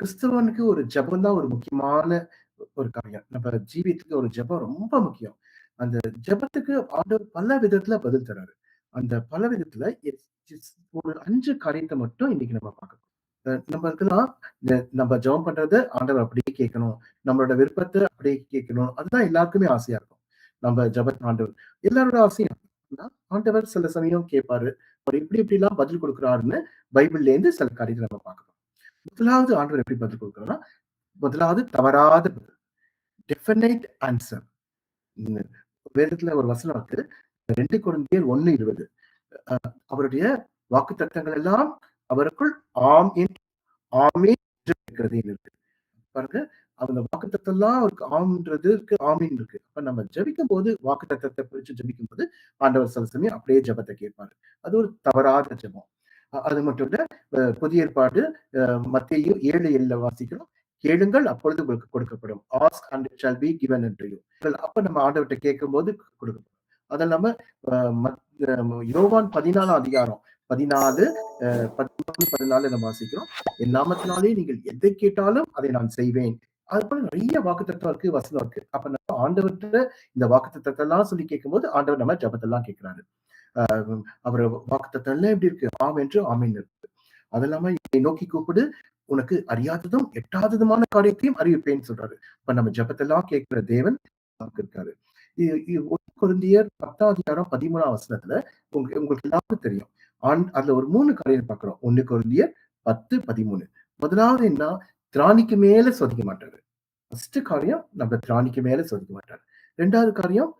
கிறிஸ்தவனுக்கு ஒரு ஜெபம் தான் ஒரு முக்கியமான ஒரு காரியம். நம்ம ஜீவியத்துக்கு ஒரு ஜெபம் ரொம்ப முக்கியம். அந்த ஜெபத்துக்கு ஆண்டவர் பல விதத்துல பதில் தராரு. அந்த பல விதத்துல ஒரு 5 காரியத்த மட்டும் இன்னைக்கு நம்ம பார்க்கணும். நம்மளுக்கெல்லாம் நம்ம ஜெபம் பண்றத ஆண்டவர் அப்படியே கேட்கணும். நம்மளோட விருப்பத்த அப்படியே கேட்கணும். அதுதான் எல்லாருக்குமே ஆசையா இருக்கும். நம்ம ஜெபத்த ஆண்டவர் எல்லாரோட ஆசையும் அதுதான். ஆண்டவர் சில சமயம் கேட்பாரு. அவர் இப்படி இப்படிலாம் பதில் குடுக்குறாருன்னு பைபிள்ல இருந்து சில காரியத்த நம்ம பார்க்கிறோம். முதலாவது ஆண்டவர் எப்படி பதில் குடுக்குறார்ன்னா, முதலாவது தவறாத பதில். Definite answer. ம். வேதத்துல ஒரு வசனம் இருக்கு. 2 கொரிந்தியர் 1:20. அ அவருடைய வாக்குத்தத்தங்கள் எல்லாம் அவருக்குள் ஆம் ஆமென் என்று இருக்கிறது இருக்கு. பாருங்க, அந்த வாக்குத்தத்தம்லாம் அவருக்கு ஆம்ன்றதுக்கு ஆமீன் இருக்கு. அப்ப நம்ம ஜெபிக்கும்போது வாக்குத்தத்தத்த பிடிச்சு ஜெபிக்கும்போது, ஆண்டவர் சில சமயம் அப்படியே ஜெபத்த கேட்பாரு. அது ஒரு தவறாத ஜெபம். அது மட்டும் இல்ல, புதிய ஏற்பாடு மத்தேயு 7:7 வாசிக்கிறோம். கேளுங்கள் அப்பொழுது உங்களுக்கு கொடுக்கப்படும். Ask and it shall be given and you. அப்ப நம்ம ஆண்டவர்ட்ட கேட்கும்போது கொடுக்கப்படும். அது இல்லாம அ மத் யோவான் 14 அதிகாரம் 14 13, 14 நம்ம வாசிக்கிறோம். என் நாமத்தினாலே நீங்கள் எதை கேட்டாலும் அதை நான் செய்வேன். அது போல நிறைய வாக்குத்தத்தம் இருக்கு, வசனம் இருக்கு. அப்ப நம்ம ஆண்டவர்ட்ட இந்த வாக்குத்தத்தத்தை எல்லாம் சொல்லி கேட்கும்போது ஆண்டவர் நம்ம ஜெபத்தெல்லாம் கேட்கிறாரு. அவர் வாக்குத்தத்தம் எல்லாம் எப்படி இருக்கு? ஆம் என்று ஆமீன் இருக்கு. அது இல்லாம என்னை நோக்கி கூப்பிடு, உனக்கு அறியாததும் எட்டாததுமான காரியத்தையும் அறிவிப்பேன்னு சொல்றாரு. இப்ப நம்ம ஜெபத்தெல்லாம் கேட்கிற தேவன் நமக்கு இருக்காரு. 1 கொரிந்தியர் 10ஆம் அதிகாரம் 13ஆம் வசனத்துல உங்களுக்கு எல்லாருக்கும் தெரியும். அதுல ஒரு 3 காரியம் பார்க்கிறோம். 1 கொரிந்தியர் 10, 13. முதலாவது என்ன? திராணிக்கு மேல சோதிக்க மாட்டாரு. ஃபர்ஸ்ட் காரியம் நம்ம திராணிக்கு மேல சோதிக்க மாட்டாரு. 2வது காரியம்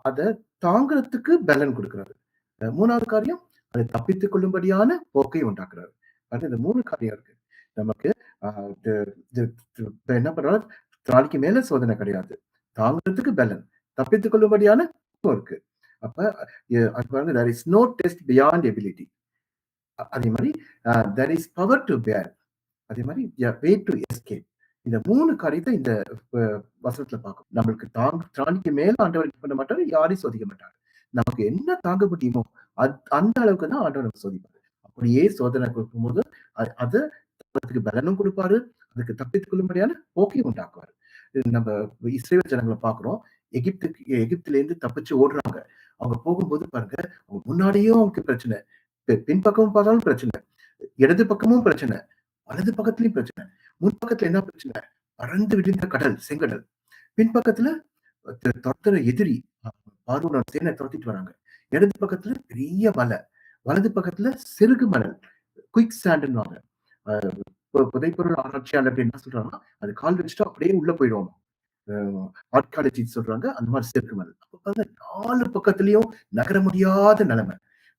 அத தாங்குறதுக்கு பலன் குடுக்குறாரு. 3வது காரியம் அதை தப்பித்துக் கொள்ளும்படியான போக்கை உண்டாக்குறாரு. அது இந்த 3 காரியம் இருக்கு. நமக்கு அ து து து இப்ப என்ன பண்றாரு? திராணிக்கு மேல சோதனை கிடையாது. தாங்குறதுக்கு பலன். தப்பித்துக் கொள்ளும்படியான போக்கும் இருக்கு. அப்ப அது பாருங்க, there is no test beyond ability. அதே மாரி தேர் இஸ் பவர் டு பேர். அதே மாரி வே டு எஸ்கேப். இந்த 3 காரியத்த இந்த அ வசனத்துல பார்க்கிறோம். நம்மளுக்கு திராணிக்கு மேல ஆண்டவர் என்ன பண்ண மாட்டாரு, யாரையும் சோதிக்க மாட்டாரு. நமக்கு என்ன தாங்க முடியுமோ, அந்த அளவுக்கு தான் ஆண்டவர் நமக்கு சோதிப்பாரு. அப்படியே சோதனை குடுக்கும்போது, அத அதுக்கு பலனும் குடுப்பாரு. அதுக்கு தப்பித்துக் கொள்ளும்படியான போக்கையும் உண்டாக்குவாரு. இது நம்ம இஸ்ரவேல் ஜனங்கள பார்க்கிறோம். எகிப்திலேருந்து தப்பிச்சு ஓடுறாங்க. அவங்க போகும்போது பாருங்க, அவங்க முன்னாடியும் அவங்களுக்கு பிரச்சனை. பின்பக்கமும் பார்த்தாலும் பிரச்சனை. இடது பக்கமும் பிரச்சனை. வலது பக்கத்துலயும் பிரச்சனை. முன் பக்கத்துல என்ன பிரச்சனை? பறந்து விரிந்த கடல், செங்கடல். பின்பக்கத்துல தொரத்துற எதிரி. பார்வோனோட சேனை தொரத்திட்டு வராங்க. இடது பக்கத்துல பெரிய மலை. வலது பக்கத்துல செருகு மணல். குயிக் சாண்ட்ன்னுவாங்க. அ புதைப்பொருள் ஆராய்ச்சியாளர் அப்படி என்ன சொல்றாங்கன்னா, அது கால் வச்சுட்டா அப்படியே உள்ள போயிடுவாமா. அ ஆர்க்கியாலஜி சொல்றாங்க. அந்த மாரி செருகு மணல். அப்ப பாருங்க, 4 பக்கத்துலயும் நகர முடியாத நிலைமை.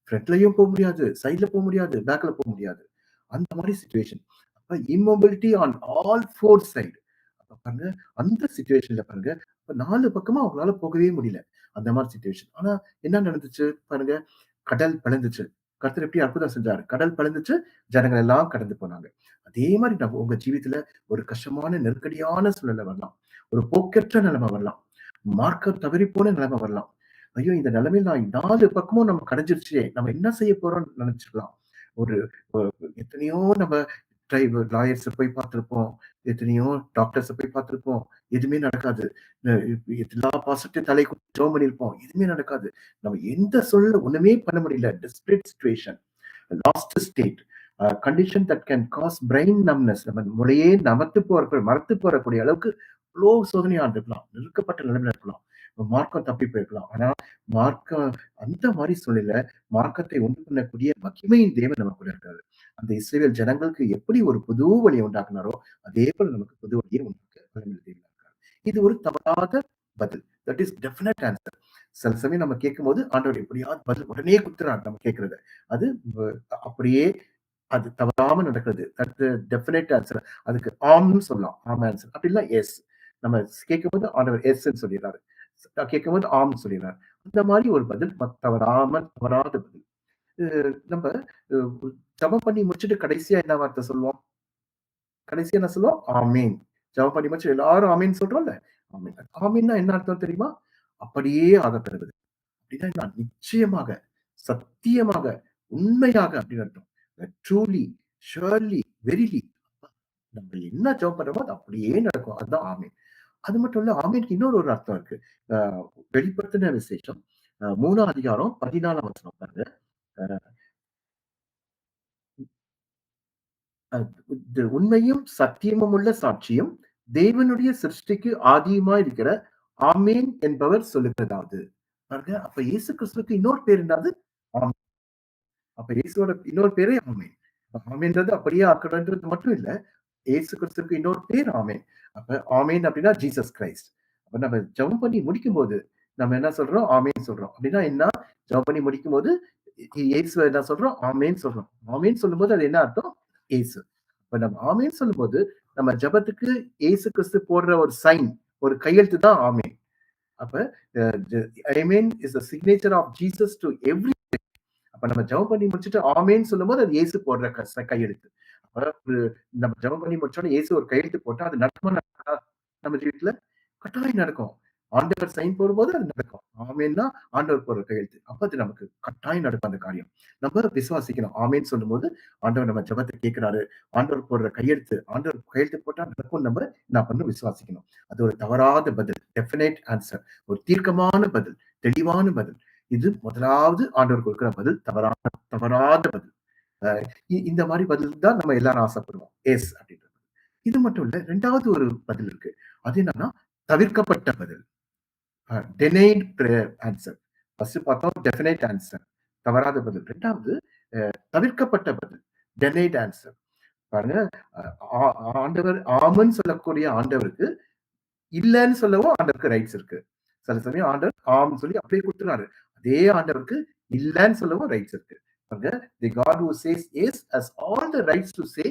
ஃப்ரண்ட்லயும் போ முடியாது, சைட்ல போ முடியாது, பேக்ல போ முடியாது. அந்த மாரி சிச்சுவேஷன். அப்ப இம்மொபிலிட்டி ஆன் ஆல் 4 சைட். அப்ப பாருங்க, அந்த சிச்சுவேஷன்ல பாருங்க, இப்ப 4 பக்கமும் அவங்களால போகவே முடியல. அந்த மாரி சிச்சுவேஷன். ஆனா என்ன நடந்துச்சு பாருங்க, கடல் பிளந்துச்சு. கர்த்தர் எப்படி அற்புதம் செஞ்சாரு. கடல் பிளந்துச்சு, ஜனங்கள் எல்லாம் கடந்து போனாங்க. அதே மாரி நம்ம உங்க ஜீவிதத்துல ஒரு கஷ்டமான, நெருக்கடியான சூழ்நிலை வரலாம். ஒரு போக்கற்ற நிலைமை வரலாம். மார்க்கம் தவறிப்போன நிலைமை வரலாம். ஐயோ! இந்த நிலைமையில நான் 4 பக்கமும் நம்ம கடைஞ்சிருச்சே! நம்ம என்ன செய்ய போறோம்னு நெனச்சுக்கலாம். ஒரு அ எத்தனையோ நம்ம லாயர்ஸ போய் பார்த்திருப்போம். எத்தனையோ டாக்டர்ஸ போய் பார்த்திருப்போம். எதுவுமே நடக்காது. அ எல்லா பாஸ்டர்ட்டயும் தலை குனிஞ்சு ஜெபம் பண்ணியிருப்போம். எதுவுமே நடக்காது. நம்ம எந்த சூழல்ல ஒண்ணுமே பண்ண முடியல. Desperate situation. Lost state. Condition that can cause brain numbness. நம்ம மூளையே மரத்து போறக்கூடிய அளவுக்கு இவ்ளோ சோதனையா இருந்திருக்கலாம். நெருக்கப்பட்ட நிலைமையில இருக்கலாம். மார்க்கம் தப்பி போயிருக்கலாம். ஆனா மார்க்கம் அந்த மாரி சூழ்நிலையில மார்க்கத்தை உண்டு பண்ணக்கூடிய மகிமையின் தேவன் நம்ம கூட இருக்காரு. அந்த இஸ்ரவேல் ஜனங்களுக்கு எப்படி ஒரு புது வழியை உண்டாக்குனாரோ, அதே போல நமக்கு புது வழியை உண்டாக்க வல்லமையுள்ள தேவனா இருக்காரு. இது ஒரு தவறாத பதில். That is definite answer. சில சமயம் நம்ம கேட்கும்போது ஆண்டவர் எப்படியாவது பதில் உடனே குடுத்துறாரு நம்ம கேட்கிறத. அது வ அப்படியே அது தவறாம நடக்கிறது. That definite answer. அதுக்கு ஆம்ன்னு சொல்லலாம். ஆம் ஆன்சர். அப்படி இல்ல எஸ். நம்ம கேட்கும்போது ஆண்டவர் எஸ்ன்னு சொல்லிடுறாரு. கேட்கும்போது ஆம்ன்னு சொல்லிடுறாரு. அந்த மாரி ஒரு பதில் தவறாத பதில். அ நம்ம அ ஜெபம் பண்ணி முடிச்சுட்டு கடைசியா என்ன வார்த்தை சொல்லுவோம்? கடைசியா என்ன சொல்லுவோம்? ஆமென். ஜெபம் பண்ணி முடிச்சு எல்லாரும் ஆமென் சொல்றோம்ல. ஆமென். ஆமென்னா என்ன அர்த்தம் தெரியுமா? அப்படியே ஆகக்கடவுது. அப்படின்னா என்ன? நிச்சயமாக, சத்தியமாக, உண்மையாக அப்படின்னு அர்த்தம். Truly, surely, verily. நம்ம என்ன ஜெபம் பண்றோமோ அது அப்படியே நடக்கும். அதுதான் ஆமென். அது மட்டும் இல்ல, ஆமென்க்கு இன்னொரு ஒரு அர்த்தம் இருக்கு. அ வெளிப்படுத்தின விசேஷம் 3ஆம் அதிகாரம் 14ஆம் வசனம் பாருங்க. அ இது உண்மையும் சத்தியமும் உள்ள சாட்சியும், தேவனுடைய சிருஷ்டிக்கு ஆதியுமாய் இருக்கிற ஆமென் என்பவர் சொல்லுகிறதாவது. பாருங்க, அப்ப இயேசு கிறிஸ்துவுக்கு இன்னொரு பேர் என்னது? ஆமென். அப்ப இயேசுவோட இன்னொரு பேரே ஆமென். ஆமென்றது அப்படியே ஆக்கணும்ன்றது மட்டும் இல்ல. இயேசு கிறிஸ்துவுக்கு இன்னொரு பேர் ஆமென். அப்ப ஆமென் அப்படின்னா ஜீசஸ் கிரைஸ்ட். அப்ப நம்ம ஜெபம் பண்ணி முடிக்கும்போது, நம்ம என்ன சொல்றோம்? ஆமென் சொல்றோம். அப்படின்னா என்ன? ஜெபம் பண்ணி முடிக்கும்போது, இயேசுவ என்ன சொல்றோம்? ஆமென் சொல்றோம். ஆமென் சொல்லும்போது அது என்ன அர்த்தம்? இயேசு. இப்ப நம்ம ஆமென் சொல்லும்போது, நம்ம ஜெபத்துக்கு இயேசு கிறிஸ்து போடுற ஒரு சைன், ஒரு கையெழுத்து தான் ஆமென். அப்ப uh the amen is the signature of Jesus to every. அப்ப நம்ம ஜெபம் பண்ணி முடிச்சுட்டு ஆமென்னு சொல்லும்போது, அது இயேசு போடுற கையெழுத்து. அப்ப ஒரு நம்ம ஜெபம் பண்ணி முடிச்சோனே இயேசு ஒரு கையெழுத்து போட்டா, அது நடக்குமா நடக்காதா? நம்ம ஜீவிதத்துல கட்டாயம் நடக்கும். ஆண்டவர் சைன் போடும்போது அது நடக்கும். ஆமென்னா ஆண்டவர் போடுற கையெழுத்து. அப்ப அது நமக்கு கட்டாயம் நடக்கும் அந்த காரியம். நம்ம விசுவாசிக்கணும். ஆமென்னு சொல்லும்போது, ஆண்டவர் நம்ம ஜெபத்த கேட்கிறாரு. ஆண்டவர் போடுற கையெழுத்து, ஆண்டவர் கையெழுத்து போட்டா நடக்கும்னு நம்ம என்ன பண்ணணும்? விசுவாசிக்கணும். அது ஒரு தவறாத பதில். Definite answer. ஒரு தீர்க்கமான பதில். தெளிவான பதில். இது முதலாவது ஆண்டவர் கொடுக்கிற பதில். தவறாத பதில். அ இந்த மாரி பதில் தான் நம்ம எல்லாரும் ஆசைப்படுவோம். எஸ் அப்படின்றது. இது மட்டும் இல்ல. 2வது ஒரு பதில் இருக்கு. அது என்னன்னா, தவிர்க்கப்பட்ட பதில். Denied prayer answer. ஃபர்ஸ்ட் பார்த்தோம் டெஃபினைட் ஆன்ஸர். தவறாத பதில். 2வது தவிர்க்கப்பட்ட பதில். Denied answer. பாருங்க, அ ஆ ஆண்டவர் ஆமென்னு சொல்லக்கூடிய ஆண்டவருக்கு இல்லன்னு சொல்லவும் ஆண்டவருக்கு ரைட்ஸ் இருக்கு. சில சமயம் ஆண்டவர் ஆம்ன்னு சொல்லி அப்படியே குடுத்துறாரு. அதே ஆண்டவருக்கு இல்லன்னு சொல்லவும் ரைட்ஸ் இருக்கு. பாருங்க, the God who says yes has all the rights to say.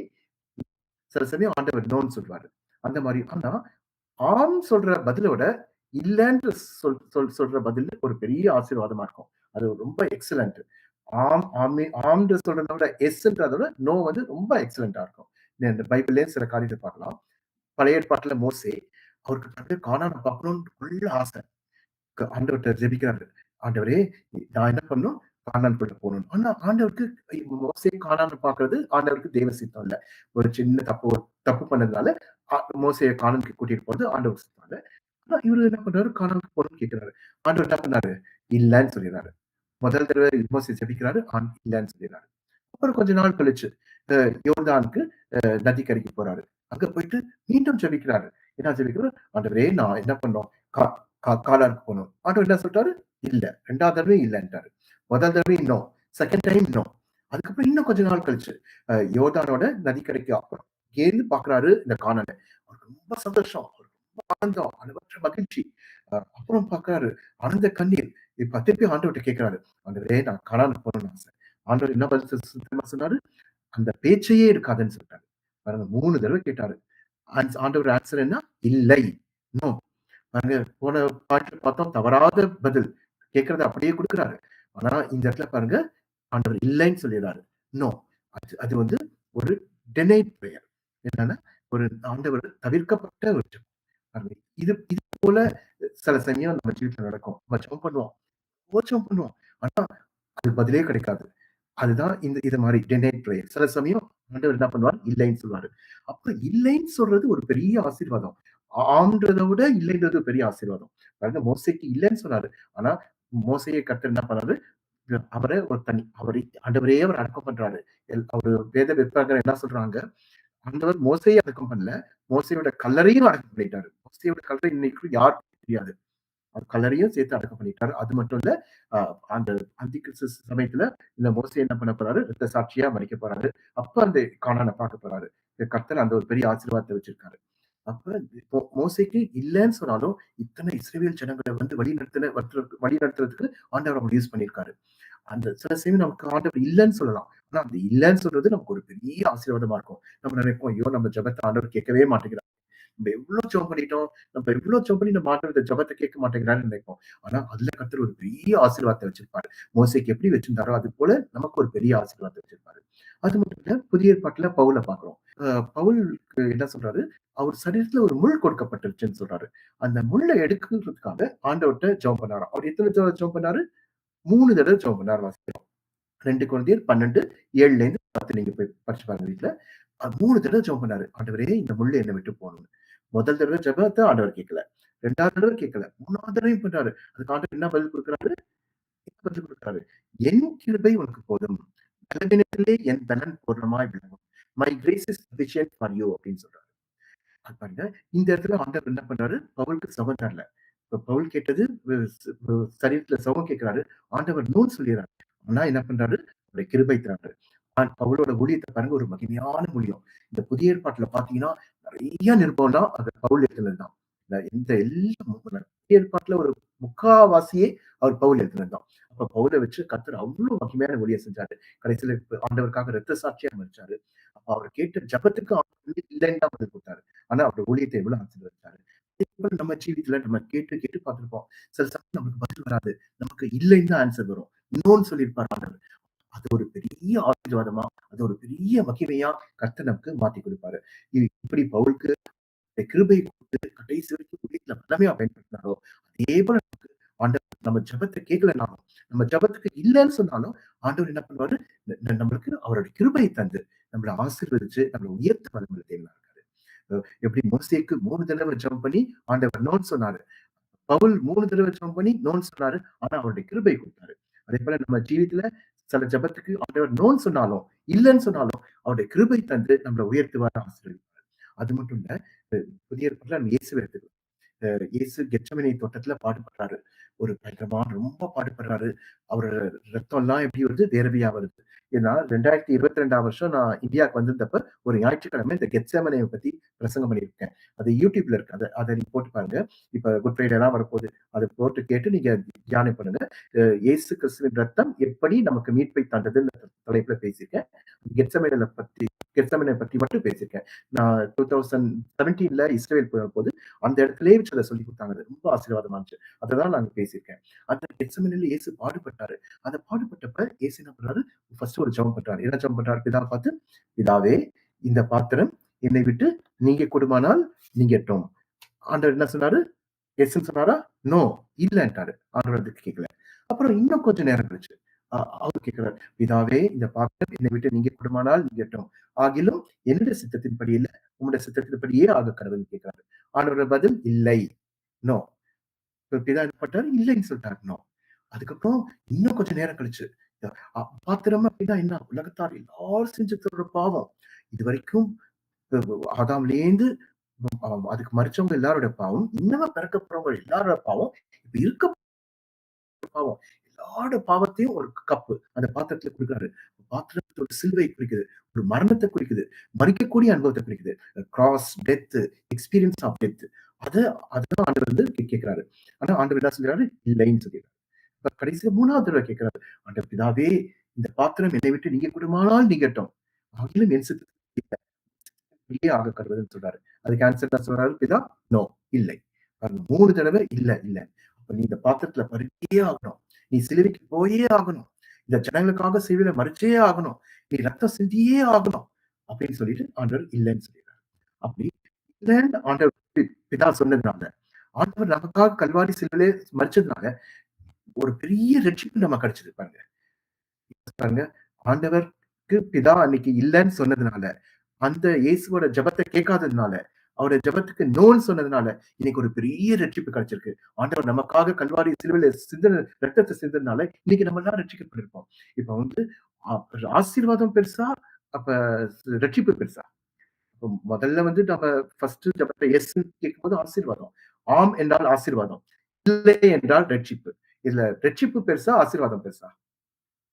சில சமயம் ஆண்டவர் நோன்னு சொல்வாரு. அந்த மாரி. ஆனா, ஆம் சொல்ற பதிலோட இல்லன்னு சொல்ற பதில் ஒரு பெரிய ஆசீர்வாதமா இருக்கும். அது ரொம்ப எக்ஸலன்ட். ஆம்ன்னு சொல்றத விட எஸ்ன்றத விட நோ வந்து ரொம்ப எக்ஸலன்ட்டா இருக்கும். இந்த பைபிள்லயே சில காரியத்த பார்க்கலாம். பழைய ஏற்பாட்டுல மோசே, அவருக்கு அப்படியே கானான பார்க்கணும்னு உள்ள ஆசை. ஆண்டவர்ட்ட ஜெபிக்கிறாரு. ஆண்டவரே, நான் என்ன பண்ணணும்? கானான்குள்ள போணும். ஆனா ஆண்டவருக்கு மோசே கானான பார்க்கிறது ஆண்டவருக்கு தேவ சித்தம் இல்ல. ஒரு சின்ன தப்பு பண்ணதுனால மோசேய கானானுக்கு கூட்டிட்டு போறது ஆண்டவர் சித்தம் இல்ல. ஆனா இவரு என்ன பண்றாரு? கானானுக்கு போணும்னு கேட்கிறாரு. ஆண்டவர் என்ன பண்ணாரு? இல்லன்னு சொல்லிறாரு. முதல் தடவ மோசே ஜெபிக்கிறாரு. இல்லன்னு சொல்லிறாரு. அப்புறம் கொஞ்ச நாள் கழிச்சு, அ யோர்தானுக்கு நதிக்கரைக்கு போறாரு. அங்க போயிட்டு மீண்டும் ஜெபிக்கிறாரு. என்ன ஜெபிக்கிறாரு? ஆண்டவரே, நான் என்ன பண்ணணும்? கா கா கானானுக்கு போணும். ஆண்டவர் என்ன சொல்லிட்டாரு? இல்ல. 2வது தடவையும் இல்லன்ட்டாரு. முதல் தடவையும் நோ. Second time no. அதுக்கப்புறம் இன்னும் கொஞ்ச நாள் கழிச்சு, யோர்தானோட நதிக்கரைக்கு அப்புறம் இங்கேருந்து பார்க்குறாரு இந்த கானான. அவருக்கு ரொம்ப சந்தோஷம். அவருக்கு ரொம்ப ஆனந்தம். அளவற்ற மகிழ்ச்சி. அப்புறம் பார்க்குறாரு. ஆனந்த கண்ணீர். இப்ப திருப்பி ஆண்டவர்ட்ட கேட்கிறாரு. ஆண்டவரே, நான் கானானுக்கு போணும்னு ஆசை. ஆண்டவர் என்ன பதில் தெரியுமா சொன்னாரு? அந்த பேச்சையே இருக்காதுன்னு சொல்லிட்டாரு. பாருங்க, 3 தடவ கேட்டாரு. ஆண்டவர் ஆன்ஸர் என்ன? இல்லை. நோ. பாருங்க, போன பாட்டுல பார்த்தோம் தவறாத பதில். கேட்கிறத அப்படியே குடுக்குறாரு. ஆனா இந்த இடத்துல பாருங்க, ஆண்டவர் இல்லைன்னு சொல்லிறாரு. நோ. அது வந்து ஒரு டினைட் பிரேயர். என்னன்னா, ஒரு ஆண்டவர் தவிர்க்கப்பட்ட ஒரு ஜெபம். பாருங்க, இது இது போல சில சமயம் நம்ம ஜீவிதத்துல நடக்கும். நம்ம ஜெபம் பண்ணுவோம். ஜெபம் பண்ணுவோம். ஆனா அதுக்கு பதிலே கிடைக்காது. அதுதான் இது மாரி டினைட் பிரேயர். சில சமயம் ஆண்டவர் என்ன பண்ணுவார்? இல்லைன்னு சொல்லுவாரு. அப்ப இல்லைன்னு சொல்றது ஒரு பெரிய ஆசீர்வாதம். ஆம்ன்றத விட இல்லைன்றது ஒரு பெரிய ஆசீர்வாதம். பாருங்க, மோசேக்கு இல்லன்னு சொன்னாரு. ஆனா மோசேய கர்த்தர் என்ன பண்ணாரு? அவர ஒரு தனி அவரை ஆண்டவரே அவர் அடக்கம் பண்றாரு. அவரு வேத விற்பனர் என்ன சொல்றாங்க? ஆண்டவர் மோசேய அடக்கம் பண்ணல. மோசேயோட கல்லறையும் அடக்கம் பண்ணிட்டாரு. மோசேயோட கல்லறை இன்னைக்கும் யாருக்கும் தெரியாது. அவர் கல்லறையும் சேர்த்து அடக்கம் பண்ணிட்டாரு. அது மட்டும் இல்ல, அ அந்த அந்தி கிறிஸ்து சமயத்துல இந்த மோசே என்ன பண்ண போறாரு? இரத்த சாட்சியா மரிக்க போறாரு. அப்ப அந்த கானான பார்க்க போறாரு. கர்த்தர் அந்த ஒரு பெரிய ஆசீர்வாதத்த வச்சிருக்காரு. அப்ப மோசேக்கு இல்லன்னு சொன்னாலும், இத்தனை இஸ்ரவேல் ஜனங்கள வந்து வழி நடத்துறதுக்கு ஆண்டவர் அவங்கள யூஸ் பண்ணியிருக்காரு. அந்த சில சமயம் நமக்கு ஆண்டவர் இல்லன்னு சொல்லலாம். ஆனா அந்த இல்லன்னு சொல்றது நமக்கு ஒரு பெரிய ஆசீர்வாதமா இருக்கும். நம்ம நினைப்போம், ஐயோ! நம்ம ஜெபத்த ஆண்டவர் கேட்கவே மாட்டேங்கிறார். நம்ம எவ்ளோ ஜெபம் பண்ணிட்டோம். நம்ம எவ்ளோ ஜெபம் பண்ணி நம்ம ஆண்டவர் இந்த ஜெபத்த கேட்க மாட்டேங்கிறார்ன்னு நினைப்போம். ஆனா அதுல கர்த்தர் ஒரு பெரிய ஆசீர்வாதத்த வச்சிருப்பாரு. மோசேக்கு எப்படி வச்சிருந்தாரோ, அது போல நமக்கு ஒரு பெரிய ஆசீர்வாதத்த வச்சிருப்பாரு. அது மட்டும் இல்ல, புதிய ஏற்பாட்டுல பவுல பார்க்கிறோம். பவுலுக்கு என்ன சொல்றாரு? அவர் சரீரத்துல ஒரு முள் கொடுக்கப்பட்டுருச்சுன்னு சொல்றாரு. அந்த முள்ள எடுக்கிறதுக்காக ஆண்டவர்ட்ட ஜெபம் பண்ணாராம். அவர் எத்தன தடவ ஜெபம் பண்ணாரு? 3 தடவ ஜெபம் பண்ணாரு வாசிக்கிறோம். 2 கொரிந்தியர் 12, 7லேருந்து 10 நீங்க போய் படிச்சு பாருங்க வீட்ல. 3 தடவ ஜெபம் பண்ணாரு. ஆண்டவரே இந்த முள்ளு என்ன விட்டு போணும்னு. முதல் தடவ ஜெபத்த ஆண்டவர் கேட்கல. 2வது தடவ கேட்கல. 3வது தடவையும் பண்றாரு. அதுக்கு ஆண்டவர் என்ன பதில் குடுக்குறாரு? என்ன பதில் குடுக்குறாரு? என் கிருபை உனக்கு போதும். பலவீனத்திலே என் பலன் பூரணமாய் விளங்கும். My grace is sufficient for you அப்படின்னு சொல்றாரு. அது பாருங்க. இந்த இடத்துல ஆண்டவர் என்ன பண்றாரு? பவுலுக்கு சுகம் தரல. இப்ப பவுல் கேட்டது சரீரத்துல சுகம் கேட்கிறாரு. ஆண்டவர் நோ சொல்லிறாரு. ஆனா என்ன பண்றாரு? அவருடைய கிருபை தராரு. பவுலோட ஊழியத்த பாருங்க ஒரு மகிமையான ஊழியம். இந்த புதிய ஏற்பாட்டுல பார்த்தீங்கன்னா, நெறைய நிருபம்லாம் அது பவுல் எழுதினது தான். இந்த எல்லாம் புதிய ஏற்பாட்டுல ஒரு முக்காவாசியே அவர் பவுல் எழுதினது தான். அப்ப பவுல வச்சு கர்த்தர் அவ்ளோ மகிமையான ஊழியம் செஞ்சாரு. கடைசியில ஆண்டவருக்காக இரத்த சாட்சியா மரிச்சாரு. அப்ப அவர் கேட்ட ஜெபத்துக்கு ஆண்டவர் இல்லைன்னு தான் பதில் குடுத்தாரு. ஆனா அவருடைய ஊழியத்தை எவ்வளவு ஆசீர்வதிச்சாரு. அதேபோல நம்ம ஜீவிதத்துல நம்ம கேட்டு கேட்டு பார்த்திருப்போம். சில சமயம் நமக்கு பதில் வராது. நமக்கு இல்லைன்னு தான் ஆன்சர் வரும். நோன்னு சொல்லியிருப்பார் ஆண்டவர். அது ஒரு பெரிய ஆசீர்வாதமா, அது ஒரு பெரிய மகிமையா கர்த்தர் நமக்கு மாத்தி குடுப்பாரு. இப்படி பவுலுக்கு கிருபை குடுத்து கடைசி வரைக்கும் ஊழியத்துல வல்லமையா பயன்படுத்தினாரோ, அதே போல நமக்கு ஆண்டவர் நம்ம ஜெபத்த கேட்கலனாலும், நம்ம ஜெபத்துக்கு இல்லன்னு சொன்னாலும், ஆண்டவர் என்ன பண்ணுவாரு? நம்மளுக்கு அவருடைய கிருபையை தந்து, நம்மள ஆசீர்வதிச்சு, நம்மள உயர்த்த வல்லமையுள்ள தேவனா இருக்காரு. எப்படி மோசேக்கு 3 தடவ ஜெபம் பண்ணி ஆண்டவர் நோன்னு சொன்னாரு. பவுல் 3 தடவ ஜெபம் பண்ணி நோன்னு சொன்னாரு. ஆனா அவருடைய கிருபை குடுத்தாரு. அதேபோல நம்ம ஜீவிதத்துல சில ஜெபத்துக்கு ஆண்டவர் நோன்னு சொன்னாலும், இல்லன்னு சொன்னாலும், அவருடைய கிருபை தந்து நம்மள உயர்த்துவார், ஆசீர்வதிப்பார். அது மட்டும் இல்ல, புதிய ஏற்பாட்டுல நம்ம இயேசுவ எடுத்துக்கலாம். இயேசு கெத்செமனே தோட்டத்துல பாடுபடுறாரு. ஒரு பயங்கரமான ரொம்ப பாடுபடுறாரு. அவரோட ரத்தம்லாம் எப்படி வருது? வேர்வையா வருது. ஏன்னா 2022ஆம் வருஷம் நான் இந்தியாவுக்கு வந்திருந்தப்ப, ஒரு ஞாயிற்றுக்கிழமை இந்த கெத்செமனேய பத்தி பிரசங்கம் பண்ணியிருக்கேன். அது YouTubeல இருக்கு. அத நீங்க போட்டு பாருங்க. இப்ப குட் ஃப்ரைடேலாம் வரப்போகுது. அத போட்டு கேட்டு நீங்க தியானம் பண்ணுங்க. இயேசு கிறிஸ்துவின் ரத்தம் எப்படி நமக்கு மீட்பை தந்ததுன்னு தலைப்புல பேசியிருக்கேன். கெத்செமனே பத்தி மட்டும் பேசியிருக்கேன். நான் 2017ல இஸ்ரவேல் போகும்போது அந்த இடத்திலேயே வச்சு அத சொல்லிக் குடுத்தாங்க. அது ரொம்ப ஆசீர்வாதமா இருந்துச்சு. அததான் நான் பேசியிருக்கேன். அந்த கெத்செமனேல இயேசு பாடுபட்டாரு. அந்த பாடுபட்டப்ப இயேசு என்ன பண்றாரு? ஃபர்ஸ்ட் ஒரு ஜெபம் பண்றாரு. என்ன ஜெபம் பண்றாரு? பிதாவ பார்த்து, "பிதாவே, இந்த பாத்திரம் என்னை விட்டு நீங்க கூடுமானால் நீங்கட்டும்." ஆண்டவர் என்ன சொன்னாரு? எஸ்ன்னு சொன்னாரா? நோ, இல்லன்ட்டாரு. ஆண்டவர் அதுக்கு கேட்கல. அப்புறம் இன்னும் கொஞ்சம் நேரம் கழிச்சு, அவரு கேட்கிறாரு, "பிதாவே, இந்த பாத்திரம் என்னை விட்டு நீங்க கூடுமானால் நீங்கட்டும். ஆகிலும் என்னுடைய சித்தத்தின்படி இல்ல, உம்முடைய சித்தத்தின்படியே ஆகக் கடவுள்ன்னு" கேட்கிறாரு. ஆண்டவரோட பதில் இல்லை. நோ. பிதா என்ன பண்ணிட்டாரு? இல்லைன்னு சொல்லிட்டாரு. நோ. அதுக்கப்புறம் இன்னும் கொஞ்சம் நேரம் கழிச்சு, அ பாத்திரம் அப்படின்னா என்ன? உலகத்தார் எல்லாரும் செஞ்ச ஒரு பாவம். இதுவரைக்கும் ஆதாம்லேருந்து அதுக்கு மரிச்சவங்க எல்லாரோட பாவம், இன்னுமா பிறக்க போறவங்க எல்லாரோட பாவம், இப்ப இருக்க பாவம். எல்லாரோட பாவத்தையும் ஒரு கப்பு அந்த பாத்திரத்துல குடுக்குறாரு. பாத்திரத்தோட சிலுவை குறிக்குது. ஒரு மரணத்த குறிக்குது. மரிக்கக்கூடிய அனுபவத்த குறிக்குது. Cross, death, experience of death. அத அதுதான் ஆண்டவர் வந்து கேட்கிறாரு. ஆனா ஆண்டவர் என்ன சொல்றாரு? இல்லைன்னு சொல்லிறாரு. இப்ப கடைசியில 3வது தடவ கேட்கிறாரு. ஆண்டவர் பிதாவே, இந்த பாத்திரம் என்னை விட்டு நீங்க கூடுமானால் நீங்கட்டும். ஆகிலும் என் சித்தத்தின்படி இல்ல, ஆக கடவுள்ன்னு சொல்றாரு. அதுக்கு ஆன்சர் என்ன சொல்றாரு பிதா? நோ, இல்லை. பாருங்க 3 தடவ இல்ல, இல்ல. அப்ப நீ இந்த பாத்திரத்துல பருகியே ஆகணும். நீ சிலுவைக்கு போயே ஆகணும். இந்த ஜனங்களுக்காக சிலுவையில மரிச்சே ஆகணும். நீ ரத்தம் சிந்தியே ஆகணும். அப்படின்னு சொல்லிட்டு ஆண்டவர் இல்லன்னு சொல்லிடுறாரு. அப்படி இல்லன்னு ஆண்டவர் பிதா சொன்னதுனால, ஆண்டவர் நமக்காக கல்வாரி சிலுவையிலே மரிச்சதுனால, ஒரு பெரிய ரட்சிப்பு நமக்கு கிடைச்சது பாருங்க. பாருங்க. ஆண்டவருக்கு பிதா அன்னைக்கு இல்லன்னு சொன்னதுனால, அந்த இயேசுவோட ஜெபத்த கேட்காததுனால, அவருடைய ஜெபத்துக்கு நோன்னு சொன்னதுனால, இன்னைக்கு ஒரு பெரிய ரட்சிப்பு கிடைச்சிருக்கு. ஆண்டவர் நமக்காக கல்வாரி சிலுவையில சிந்தின ரத்தத்த சிந்தினதுனால, இன்னைக்கு நம்ம எல்லாம் ரட்சிக்கப்பட்டிருக்கோம். இப்ப வந்து ஆ ஆசீர்வாதம் பெருசா? அப்ப ரட்சிப்பு பெருசா? இப்ப முதல்ல வந்து நம்ம ஃபர்ஸ்ட் ஜெபத்துல எஸ்ன்னு கேட்கும்போது ஆசீர்வாதம். ஆம் என்றால் ஆசீர்வாதம். இல்லை என்றால் ரட்சிப்பு. இதுல ரட்சிப்பு பெருசா? ஆசீர்வாதம் பெருசா?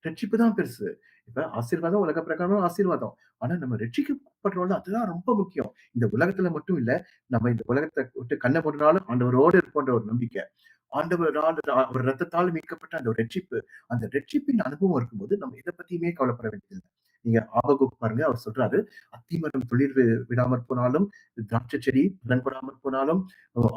ரட்சிப்பு தான் பெருசு. இப்ப ஆசீர்வாதம் உலக பிரகாரம் ஆசீர்வாதம். ஆனா நம்ம ரட்சிக்கப்படுறோம்ல அதுதான் ரொம்ப முக்கியம். இந்த உலகத்துல மட்டும் இல்ல, நம்ம இந்த உலகத்த விட்டு கண்ண மூடுனாலும் ஆண்டவரோடு இருப்போன்ற ஒரு நம்பிக்கை. ஆண்டவரால் அவர் ரத்தத்தால் மீட்கப்பட்ட அந்த ஒரு ரட்சிப்பு. அந்த ரட்சிப்பின் அனுபவம் இருக்கும்போது நம்ம எத பத்தியுமே கவலைப்பட வேண்டியதில்ல. நீங்க ஆபகுக் பாருங்க அவர் சொல்றாரு, "அத்திமரம் துளிர் விடாமற் போனாலும், திராட்சை செடி பலன் கொடாமற் போனாலும்,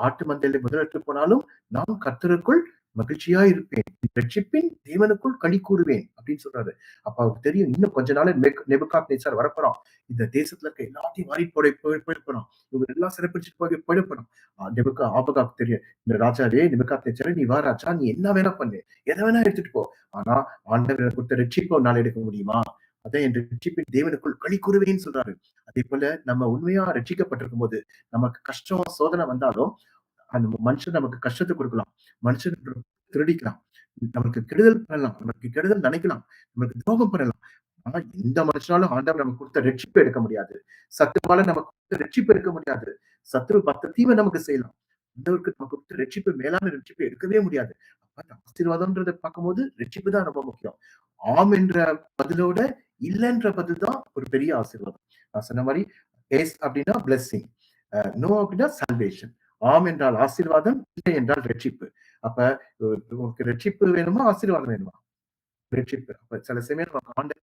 ஆட்டு மந்தையில முதலற்று போனாலும், நான் கர்த்தருக்குள் மகிழ்ச்சியா இருப்பேன். ரட்சிப்பின் தேவனுக்குள் களி கூறுவேன் அப்படின்னு சொல்றாரு. அப்ப அவருக்கு தெரியும் இன்னும் கொஞ்ச நாள்ல நேபுகாத்நேச்சார் வரப்போறான். இந்த தேசத்துல இருக்க எல்லாத்தையும் வாரிட்டு போயிட போறான். இவங்க எல்லாம் சிறைப்பிடிச்சுட்டு போயிட போறான். ஆபகாக்கு தெரியும். இந்த ராஜாவே நேபுகாத்நேச்சாரே நீ வா ராஜா, நீ என்ன வேணா பண்ணு. எத வேணா எடுத்துட்டு போ. ஆனா ஆண்டவர் எனக்கு கொடுத்த ரட்சிப்பை உன்னால எடுக்க முடியுமா? அதான் என் ரட்சிப்பின் தேவனுக்குள் களி கூறுவேன்னு சொல்றாரு. அதே போல நம்ம உண்மையா ரட்சிக்கப்பட்டிருக்கும் போது நமக்கு கஷ்டம் சோதனை வந்தாலும் அந்த மனுஷன் நமக்கு கஷ்டத்தை கொடுக்கலாம். மனுஷன் திருடிக்கலாம். நமக்கு கெடுதல் பண்ணலாம். நமக்கு கெடுதல் நினைக்கலாம். நமக்கு துரோகம் பண்ணலாம். ஆனா எந்த மனுஷனாலும் ஆண்டவர் நமக்கு கொடுத்த ரட்சிப்பை எடுக்க முடியாது. சத்துருவால நமக்கு கொடுத்த ரட்சிப்பை எடுக்க முடியாது. சத்துரு 10 தீமை நமக்கு செய்யலாம். ஆண்டவருக்கு நமக்கு கொடுத்த ரட்சிப்பு மேலான ரட்சிப்பை எடுக்கவே முடியாது. அப்ப அந்த ஆசீர்வாதம்ன்றத பார்க்கும்போது ரட்சிப்பு தான் ரொம்ப முக்கியம். ஆம் என்ற பதிலோட இல்லன்ற பதில் தான் ஒரு பெரிய ஆசீர்வாதம். நான் சொன்ன மாரி எஸ் அப்படின்னா பிளெஸ்ஸிங். நோ அப்படின்னா சால்வேஷன். ஆம் என்றால் ஆசீர்வாதம், இல்லை என்றால் ரட்சிப்பு. அப்ப உனக்கு ரட்சிப்பு வேணுமா? ஆசீர்வாதம் வேணுமா? ரட்சிப்பு. அப்ப சில சமயம் நம்ம ஆண்டவர்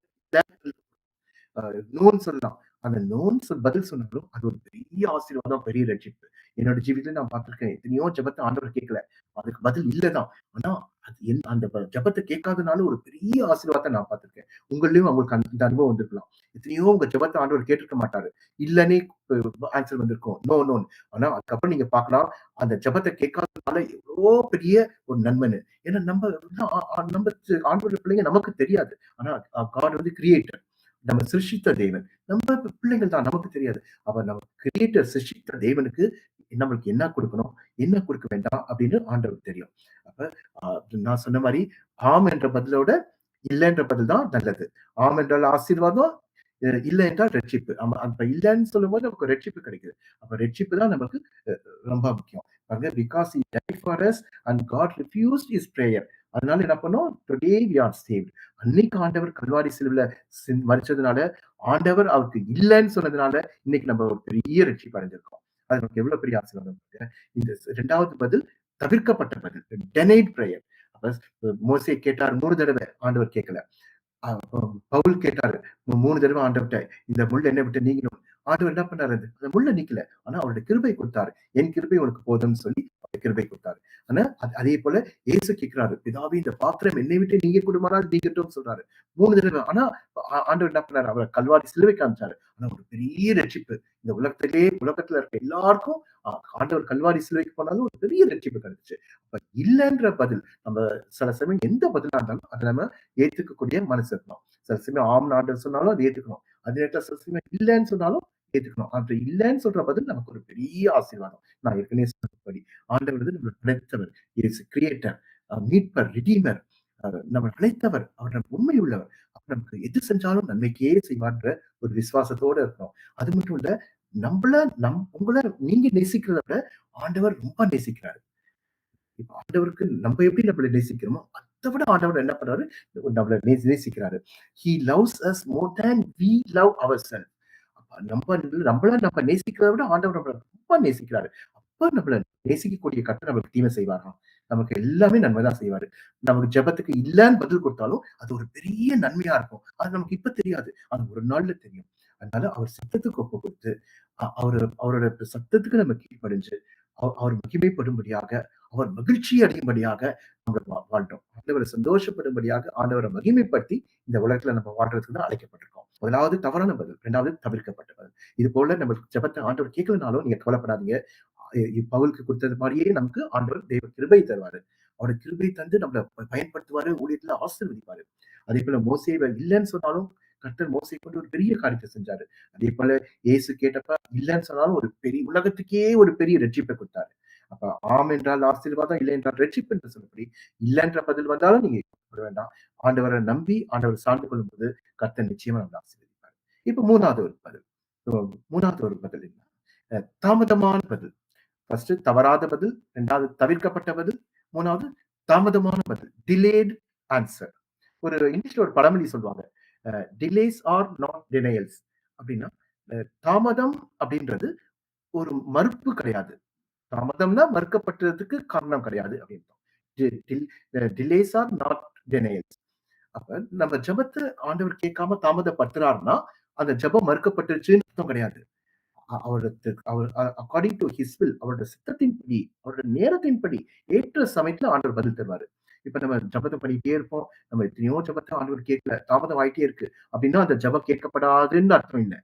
நோன்னு சொல்லலாம். அந்த நோன்னு பதில் சொன்னாலும், அது ஒரு பெரிய ஆசீர்வாதம், பெரிய ரட்சிப்பு. என்னோட ஜீவிதத்துல நான் பார்த்திருக்கேன். எத்தனையோ ஜெபத்த ஆண்டவர் கேட்கல. அதுக்கு பதில் இல்ல தான். ஆனா, அது அந்த ஜெபத்த கேட்காதனால ஒரு பெரிய ஆசீர்வாதத்த நான் பார்த்திருக்கேன். உங்கள்லயும் அவங்களுக்கு இந்த அனுபவம் வந்திருக்கலாம். எத்தனையோ உங்க ஜெபத்த ஆண்டவர் கேட்டிருக்க மாட்டாரு. இல்லன்னே ஆன்சர் வந்திருக்கும். நோ, நோன்னு. ஆனா, அதுக்கப்புறம் நீங்க பார்க்கலாம், அந்த ஜெபத்த கேட்காதனால எவ்வளோ பெரிய ஒரு நன்மைன்னு. ஏன்னா நம்ம நம்ம ஆண்டவருடைய பிள்ளைங்க நமக்கு தெரியாது. ஆனா, காட் வந்து கிரியேட்டர். நம்ம சிருஷ்டித்த தேவன். நம்ம பிள்ளைகள் தான் நமக்கு தெரியாது. அவர் நம்ம கிரியேட்டர் சிருஷ்டித்த தேவனுக்கு நம்மளுக்கு என்ன கொடுக்கணும், என்ன கொடுக்க வேண்டாம் அப்படின்னு ஆண்டவருக்கு தெரியும். அப்ப நான் சொன்ன மாரி ஆம் என்ற பதிலோட இல்ல என்ற பதில் தான் நல்லது. ஆம் என்றால் ஆசீர்வாதம், இல்ல என்றால் ரட்சிப்பு. அப்ப இல்லன்னு சொல்லும்போது நமக்கு ரட்சிப்பு கிடைக்குது. அப்ப ரட்சிப்பு தான் நமக்கு அ ரொம்ப முக்கியம். பாருங்க because he died for us and God refused his prayer. அதனால என்ன பண்ணோம்? Today we are saved. அன்னைக்கு ஆண்டவர் கல்வாரி சிலுவையில மரிச்சதுனால, ஆண்டவர் அவருக்கு இல்லன்னு சொன்னதுனால, இன்னைக்கு நம்ம ஒரு பெரிய ரட்சிப்பு அடைஞ்சிருக்கோம். அது நமக்கு எவ்வளவு பெரிய ஆசீர்வாதம் பாருங்க. இந்த 2வது பதில் தவிர்க்கப்பட்ட பதில். டெனைட் பிரேயர். அப்ப மோசே கேட்டார் 3 தடவ. ஆண்டவர் கேட்கல. அ பவுல் கேட்டாரு. 3 தடவ ஆண்டவர்ட்ட, இந்த முள் என்னை விட்டு நீங்கணும். ஆண்டவர் என்ன பண்ணாரு? அந்த முள்ள நீக்கல. ஆனா அவருடைய கிருபை குடுத்தாரு. என் கிருபை உனக்கு போதும்ன்னு சொல்லி அவருடைய கிருபை குடுத்தாரு. ஆனா அதே போல இயேசு கேட்கிறாரு. பிதாவே இந்த பாத்திரம் என்னை விட்டு நீங்க கூடுமானால் நீங்கட்டும்னு சொல்றாரு. 3 தடவ. ஆனா ஆண்டவர் என்ன பண்ணாரு? அவர கல்வாரி சிலுவை காமிச்சாரு. ஆனா ஒரு பெரிய ரட்சிப்பு. இந்த உலகத்துல இருக்க எல்லாருக்கும் ஆண்டவர் கல்வாரி சிலுவைக்கு போனாலும் ஒரு பெரிய ரட்சிப்பு கிடைச்சுச்சு. அப்ப இல்லன்ற பதில் நம்ம சில சமயம் எந்த பதிலா இருந்தாலும் அத நம்ம ஏத்துக்கக்கூடிய மனசு இருக்கணும். சில சமயம் ஆம்னு ஆண்டவர் சொன்னாலும் அதை ஏத்துக்கணும். அதே நேரத்துல சில சமயம் இல்லன்னு சொன்னாலும் ஏத்துக்கணும். அப்படி இல்லன்னு சொல்ற பதில் நமக்கு ஒரு பெரிய ஆசீர்வாதம். நான் ஏற்கனவே சொன்னபடி ஆண்டவர் வந்து நம்மளை படைத்தவர். இஸ் கிரியேட்டர், மீட்பர், ரிடீமர். நம்ம படைத்தவர். அவர் நமக்கு உண்மை உள்ளவர். அவர் நமக்கு எது செஞ்சாலும் நன்மைக்கே செய்வார்ன்ற ஒரு விசுவாசத்தோட இருக்கணும். அது மட்டும் இல்ல, நம்மள உங்கள நீங்க நேசிக்கிறத விட ஆண்டவர் ரொம்ப நேசிக்கிறாரு. இப்ப ஆண்டவருக்கு நம்ம எப்படி நம்மள நேசிக்கிறோமோ, அத விட ஆண்டவர் என்ன பண்றாரு? நம்மள நேசிக்கிறாரு. He loves us more than we love ourself. அப்ப நம்மள நம்ம நேசிக்கிறத விட ஆண்டவர் நம்மள ரொம்ப நேசிக்கிறாரு. அப்ப நம்மள நேசிக்கக்கூடிய கர்த்தர் நமக்கு தீமை செய்வாராம். நமக்கு எல்லாமே நன்மை தான் செய்வாரு. நமக்கு ஜெபத்துக்கு இல்லன்னு பதில் குடுத்தாலும், அது ஒரு பெரிய நன்மையா இருக்கும். அது நமக்கு இப்ப தெரியாது. அது ஒரு நாள்ல தெரியும். அதனால அவர் சத்தத்துக்கு ஒப்பு குடுத்து, அவரோட சத்தத்துக்கு நம்ம கீழ்ப்படிஞ்சு, அவர் மகிமைப்படும்படியாக, அவர் மகிழ்ச்சி அடையும்படியாக நம்ம வாழ்றோம். ஆண்டவரை சந்தோஷப்படும்படியாக, ஆண்டவரை மகிமைப்படுத்தி இந்த உலகத்துல நம்ம வாழ்றதுக்கு தான் அழைக்கப்பட்டிருக்கோம். முதலாவது தவறான பதில். 2வது தவிர்க்கப்பட்ட பதில். இது போல நம்ம ஜெபத்த ஆண்டவர் கேட்கலனாலும் நீங்க கவலைப்படாதீங்க. பவுலுக்கு கொடுத்தது மாரியே நமக்கு ஆண்டவர் தேவ கிருபை தருவாரு. அவருடைய கிருபை தந்து நம்மள பயன்படுத்துவாரு, ஊழியத்துல ஆசீர்வதிப்பாரு. அதே போல மோசேவ இல்லன்னு சொன்னாலும் கர்த்தர் மோசேயை கொண்டு ஒரு பெரிய காரியத்தை செஞ்சாரு. அதே போல இயேசு கேட்டப்ப இல்லன்னு சொன்னாலும் ஒரு பெரிய உலகத்துக்கே ஒரு பெரிய ரட்சிப்பை குடுத்தாரு. அப்ப ஆம் என்றால் ஆசீர்வாதம், இல்லை என்றால் ரட்சிப்பு என்று சொல்லப்படி, இல்லன்ற பதில் வந்தாலும் நீங்க கவலைப்பட வேண்டாம். ஆண்டவரை நம்பி, ஆண்டவரை சார்ந்து கொள்ளும்போது கர்த்தர் நிச்சயமா நம்மள ஆசீர்வதிப்பார். இப்ப 3வது ஒரு பதில். 3வது ஒரு பதில் என்ன? தாமதமான பதில். ஃபர்ஸ்ட் தவறாத பதில், 2வது தவிர்க்கப்பட்ட பதில், 3வது தாமதமான பதில். Delayed answer. ஒரு இங்கிலீஷ்ல ஒரு பழமொழி சொல்லுவாங்க. Delays are not denials. அப்படின்னா, தாமதம் அப்படின்றது ஒரு மறுப்பு கிடையாது. தாமதம்னா மறுக்கப்பட்டதுக்கு காரணம் கிடையாது அப்படின்னு. Delays are not denials. அப்ப நம்ம ஜெபத்த ஆண்டவர் கேட்காம தாமதப்படுத்துறாருன்னா, அந்த ஜெபம் மறுக்கப்பட்டுருச்சுன்னு அர்த்தம் கிடையாது. அவர் அக்கார்டிங் டு ஹிஸ் வில், அவரோட சித்தத்தின்படி, அவரோட நேரத்தின்படி, ஏற்ற சமயத்துல ஆண்டவர் பதில் தருவாரு. இப்ப நம்ம ஜெபத்த பண்ணிட்டே இருப்போம். நம்ம எத்தனையோ ஜெபத்த ஆண்டவர் கேட்கல. தாமதம் ஆயிட்டே இருக்கு. அப்படின்னா அந்த ஜெபம் கேட்கப்படாதுன்னு அர்த்தம் இல்ல.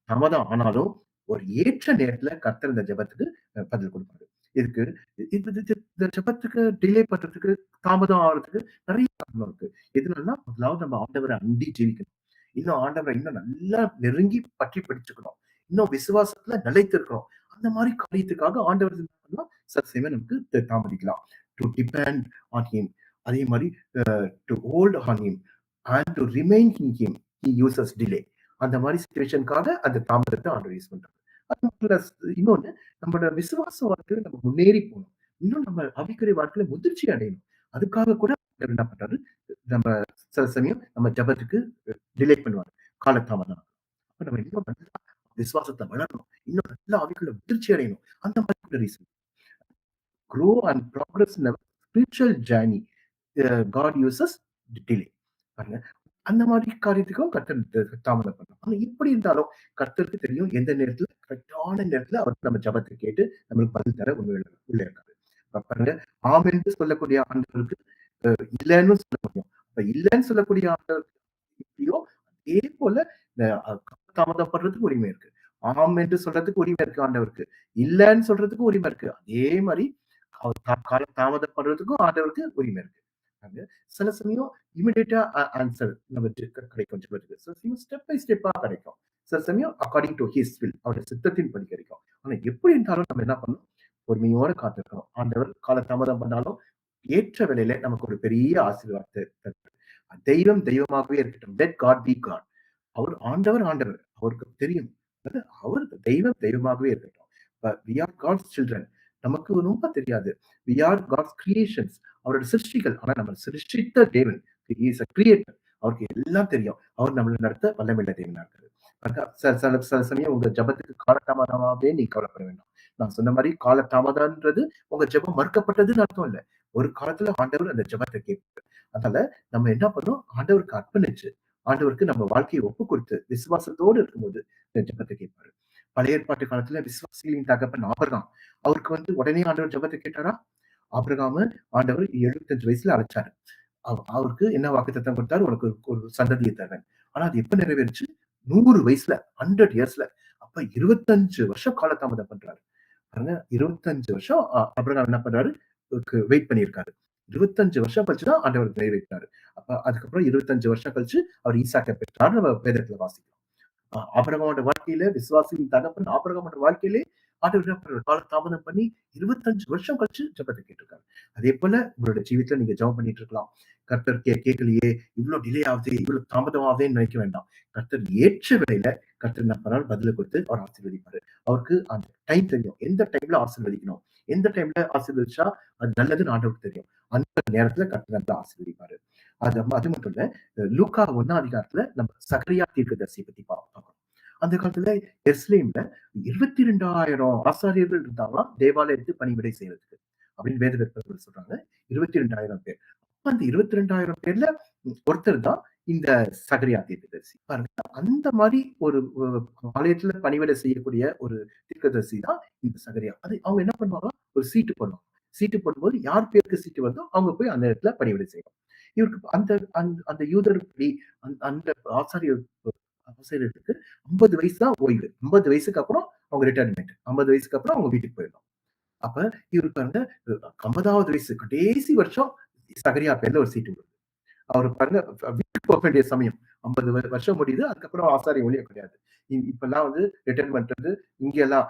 தாமதம் ஆனாலும் ஒரு ஏற்ற நேரத்துல கர்த்தர் இந்த ஜெபத்துக்கு பதில் கொடுப்பாரு. இதுக்கு இந்த ஜெபத்துக்கு டிலே பண்றதுக்கு, தாமதம் ஆகுறதுக்கு நெறைய காரணம் இருக்கு. எதுனாலனா முதலாவது நம்ம ஆண்டவர அண்டி ஜீவிக்கணும். இன்னும் ஆண்டவரை இன்னும் நல்லா நெருங்கி பற்றி பிடிச்சுக்கணும். இன்னும் விசுவாசத்துல நிலைத்திருக்கணும். அந்த மாரி காரியத்துக்காக ஆண்டவர் என்ன பண்ணலாம், சில சமயம் நமக்கு தாமதிக்கலாம். To depend on him. அதே மாரி to hold on him and to remain in him he uses delay. அந்த மாரி சிச்சுவேஷனுக்காக அந்த தாமதத்த ஆண்டவர் யூஸ் பண்றாரு. அது பிளஸ் இன்னொன்னு நம்மளோட விசுவாச வாழ்க்கையில நம்ம முன்னேறி போணும். இன்னும் நம்ம ஆவிக்குரிய வாழ்க்கையில முதிர்ச்சி அடையணும். அதுக்காக கூட ஆண்டவர் என்ன பண்றாரு, நம்ம சில சமயம் நம்ம ஜெபத்துக்கு டிலே பண்ணுவாரு. காலதாமதம். அப்ப நம்ம இன்னும் நல்லா விசுவாசத்த வளரணும். இன்னும் நல்லா ஆவிக்குள்ள முதிர்ச்சி அடையணும். அந்த மாரி கூட reason. Grow and progress in spiritual journey God uses delay. பாருங்க. அந்த மாரி காரியத்துக்கும் கர்த்தர் தாமதம் பண்ணலாம். ஆனா எப்படி இருந்தாலும் கர்த்தருக்கு தெரியும் எந்த நேரத்துல கரெக்ட்டான நேரத்துல அவர் நம்ம ஜெபத்த கேட்டு நம்மளுக்கு பதில் தர உள்ள இருக்காரு. பாருங்க, ஆம் என்று சொல்லக்கூடிய ஆண்டவருக்கு இல்லன்னு சொல்ல முடியும். அப்ப இல்லன்னு சொல்லக்கூடிய ஆண்டவருக்கு எப்படியோ அதே போல தாமதப்படுறதுக்கு உரிமை இருக்கு. ஆம் என்று சொல்றதுக்கு உரிமை இருக்கு ஆண்டவருக்கு. இல்லன்னு சொல்றதுக்கு உரிமை இருக்கு. அதே மாரி கால தாமதப்படுறதுக்கும் ஆண்டவருக்கு உரிமை இருக்கு. அது சில சமயம் இமிடியேட்டா ஆன்சர் நமக்கு கிடைக்கும் ஜெபத்துக்கு. சில சமயம் ஸ்டெப் பை ஸ்டெப்பா கிடைக்கும். சில சமயம் அக்கார்டிங் டு ஹிஸ் வில் அவருடைய சித்தத்தின்படி கிடைக்கும். ஆனா எப்படி இருந்தாலும் நம்ம என்ன பண்ணணும்? பொறுமையோட காத்திருக்கணும். ஆண்டவர் கால தாமதம் பண்ணாலும் ஏற்ற வேளையில நமக்கு ஒரு பெரிய ஆசீர்வாதத்தை தருவார். தெய்வம் தெய்வமாகவே இருக்கட்டும். Let God be God. அவர் ஆண்டவர் ஆண்டவர். அவருக்கு தெரியும். அது அவர் தெய்வம் தெய்வமாகவே இருக்கட்டும். We are God's children. நமக்கு ரொம்ப தெரியாது. We are God's creations. அவரோட சிருஷ்டிகள். ஆனா நம்ம சிருஷ்டித்த தேவன். He is a creator. அவருக்கு எல்லாம் தெரியும். அவர் நம்மள நடத்த வல்லமையுள்ள தேவனா இருக்காரு. சில சில சில சமயம் உங்க ஜெபத்துக்கு காலதாமதமாவே நீங்க கவலைப்பட வேண்டாம். நான் சொன்ன மாரி காலதாமதம்ன்றது உங்க ஜெபம் மறுக்கப்பட்டதுன்னு அர்த்தம் இல்ல. ஒரு காலத்துல ஆண்டவர் அந்த ஜெபத்த கேட்பாரு. அதனால நம்ம என்ன பண்ணணும்? ஆண்டவருக்கு அர்ப்பணிச்சு, ஆண்டவருக்கு நம்ம வாழ்க்கையை ஒப்பு கொடுத்து, விசுவாசத்தோடு இருக்கும்போது இந்த ஜெபத்த கேட்பாரு. பழைய ஏற்பாட்டு காலத்துல விசுவாசிகளின் தகப்பன் ஆபிரகாம். அவருக்கு உடனே ஆண்டவர் ஜெபத்த கேட்டாரா? ஆபிரகாம ஆண்டவர் 75 வயசுல அழைச்சாரு. அவருக்கு என்ன வாக்குத்தத்தம் கொடுத்தாரு? உனக்கு ஒரு ஒரு சந்ததியை தருவேன். ஆனா அது எப்ப நிறைவேறுச்சு? 100 வயசுல, 100 இயர்ஸ்ல. அப்ப 25 வருஷம் காலதாமதம் பண்றாரு. பாருங்க, 25 வருஷம் ஆபிரகாம் என்ன பண்றாரு? வெயிட் பண்ணியிருக்காரு. 25 வருஷம் கழிச்சு தான் ஆண்டவர் நிறைவேற்றினாரு. அப்ப அதுக்கப்புறம் 25 வருஷம் கழிச்சு அவர் ஈசாக்க பெற்றார்ன்னு நம்ம வேதத்துல வாசிக்கிறோம். ஆபிரகாமோட வாழ்க்கையில விசுவாசியின் தகப்பன் ஆபிரகாமோட வாழ்க்கையிலே ஆண்டவர் என்ன பண்றாரு? கால தாமதம் பண்ணி 25 வருஷம் கழிச்சு ஜெபத்தை கேட்டிருக்காரு. அதே போல உங்களோட ஜீவிதத்துல நீங்க ஜெபம் பண்ணிட்டு இருக்கலாம். கர்த்தர் கேட்கலையே, இவ்வளவு டிலே ஆகுதே, இவ்வளவு தாமதம் ஆகுதேன்னு நினைக்க வேண்டாம். கர்த்தர் ஏற்ற வேளையில கர்த்தர் என்ன பண்ணாரு? பதில கொடுத்து அவர் ஆசீர்வதிப்பாரு. அவருக்கு அந்த டைம் தெரியும். எந்த டைம்ல ஆசீர்வதிக்கணும். எந்த டைம்ல ஆசீர்வதிச்சா அது நல்லதுன்னு ஆண்டவருக்கு தெரியும். அந்த நேரத்துல கர்த்தர் நம்மள ஆசீர்வதிப்பாரு. அது மட்டும் இல்ல. லூக்கா 1ஆம் அதிகாரத்துல நம்ம சகரியா தீர்க்கதரிசியை பத்தி பார்க்கிறோம். அந்த காலத்துல எருசலேம்ல 22,000 ஆசாரியர்கள் இருந்தாங்களாம் தேவாலயத்துக்கு பணிவிடை செய்யறதுக்கு. அப்படின்னு வேத விற்பனர்கள் சொல்றாங்க. 22,000 பேர். அப்ப அந்த 22,000 பேர்ல ஒருத்தர் தான் இந்த சகரியா தீர்க்கதரிசி. பாருங்க, அந்த மாரி ஒரு ஆலயத்துல பணிவிடை செய்யக்கூடிய ஒரு தீர்க்கதரிசி தான் இந்த சகரியா. அது அவங்க என்ன பண்ணுவாங்கன்னா, ஒரு சீட்டு போடுவாங்க. சீட்டு போடும்போது யார் பேருக்கு சீட்டு வருதோ அவங்க போய் அந்த இடத்துல பணிவிடை செய்யணும். இவருக்கு அந்த அந்த அந்த யூதர்படி அந்த ஆசாரியர் ஆசிரியர்களுக்கு 50 வயசு தான் ஓய்வு. 50 வயசுக்கு அப்புறம் அவங்க ரிட்டயர்மென்ட். 50 வயசுக்கு அப்புறம் அவங்க வீட்டுக்கு போயிடணும். அப்ப இவருக்கு 50வது வயசு கடைசி வருஷம் சகரியா பேர்ல ஒரு சீட்டு விழுது. அவரு பாருங்க வீட்டுக்கு போக வேண்டிய சமயம். 50 வருஷம் முடியுது. அதுக்கப்புறம் ஆசாரிய ஊழியம் கிடையாது. இப்பல்லாம் ரிட்டயர்மென்ட் இங்க எல்லாம்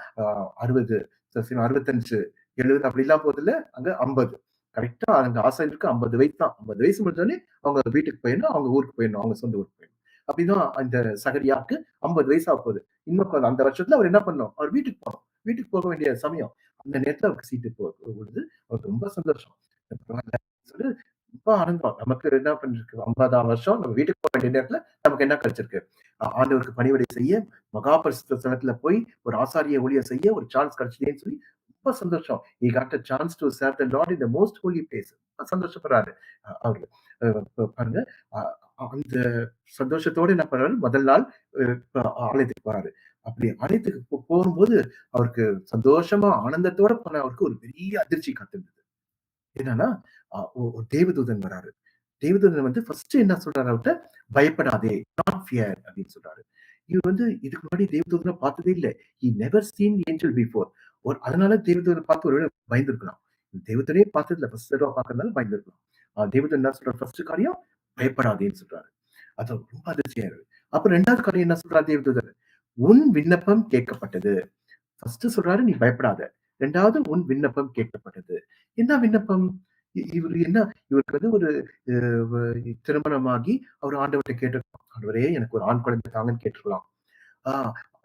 60 65 70 அப்படிலாம் போதில்ல. அங்க 50. கரெக்ட்டா அந்த ஆசாரியருக்கு 50 வயசு தான். 50 வயசு முடிஞ்சோனே அவங்க வீட்டுக்கு போயிடணும். அவங்க ஊருக்கு போயிடணும். அவங்க சொந்த ஊருக்கு போயிடணும். அப்படிதான் இந்த சகரியாக்கு 50 வயசு ஆக போகுது. இன்னும் அந்த வருஷத்துல அவர் என்ன பண்ணணும்? அவர் வீட்டுக்கு போகணும். வீட்டுக்கு போக வேண்டிய சமயம். அந்த நேரத்துல அவருக்கு சீட்டு விழுது. அவருக்கு ரொம்ப சந்தோஷம். சொல்லி ரொம்ப ஆனந்தம். நமக்கு என்ன பண்ணிருக்கு? 50ஆம் வருஷம் நம்ம வீட்டுக்கு போக வேண்டிய நேரத்துல நமக்கு என்ன கிடைச்சிருக்கு? ஆண்டவருக்கு பணிவிடை செய்ய, மகா பரிசுத்த ஸ்தலத்துல போய் ஒரு ஆசாரிய ஊழியம் செய்ய ஒரு சான்ஸ் கிடைச்சதேன்னு சொல்லி ரொம்ப சந்தோஷம். He got a chance to serve the Lord in the most holy place. ரொம்ப சந்தோஷப்படுறாரு. அவரு. பாருங்க, அ அந்த சந்தோஷத்தோட என்ன பண்றாரு? முதல் நாள் ஆலயத்துக்கு போறாரு. அப்படி ஆலயத்துக்கு போகும்போது அவருக்கு சந்தோஷமா, ஆனந்தத்தோட போன அவருக்கு ஒரு பெரிய அதிர்ச்சி காத்திருந்தது. என்னன்னா, ஒரு தேவதூதன் வராரு. தேவதூதன் ஃபர்ஸ்ட் என்ன சொல்றாரு அவர்ட்ட? பயப்படாதே, நாட் ஃபியர் அப்படின்னு சொல்றாரு. இவர் இதுக்கு முன்னாடி தேவதூதன பார்த்ததே இல்ல. He never seen angel before. அதனால தேவதூதன பார்த்து ஒருவேளை பயந்திருக்கலாம். தேவதூதனே பார்த்ததில்ல. ஃபர்ஸ்ட் தடவ பார்க்கறதுனால பயந்திருக்கலாம். தேவதூதன் என்ன சொல்றாரு? ஃபர்ஸ்ட் காரியம் பயப்படாதேன்னு சொல்றாரு. அது ரொம்ப அதிர்ச்சியா இருக்கு. அப்ப 2வது காரியம் என்ன சொல்றார் தேவதூதர்? உன் விண்ணப்பம் கேட்கப்பட்டது. ஃபர்ஸ்ட் சொல்றாரு, "நீ பயப்படாத." 2வது உன் விண்ணப்பம் கேட்கப்பட்டது. என்ன விண்ணப்பம்? இவரு என்ன இவருக்கு வந்து ஒரு அ வ திருமணமாகி அவர் ஆண்டவர்ட்ட கேட்டிருக்கலாம். "ஆண்டவரே எனக்கு ஒரு ஆண் குழந்தை தாங்கன்னு" கேட்டிருக்கலாம். ஆ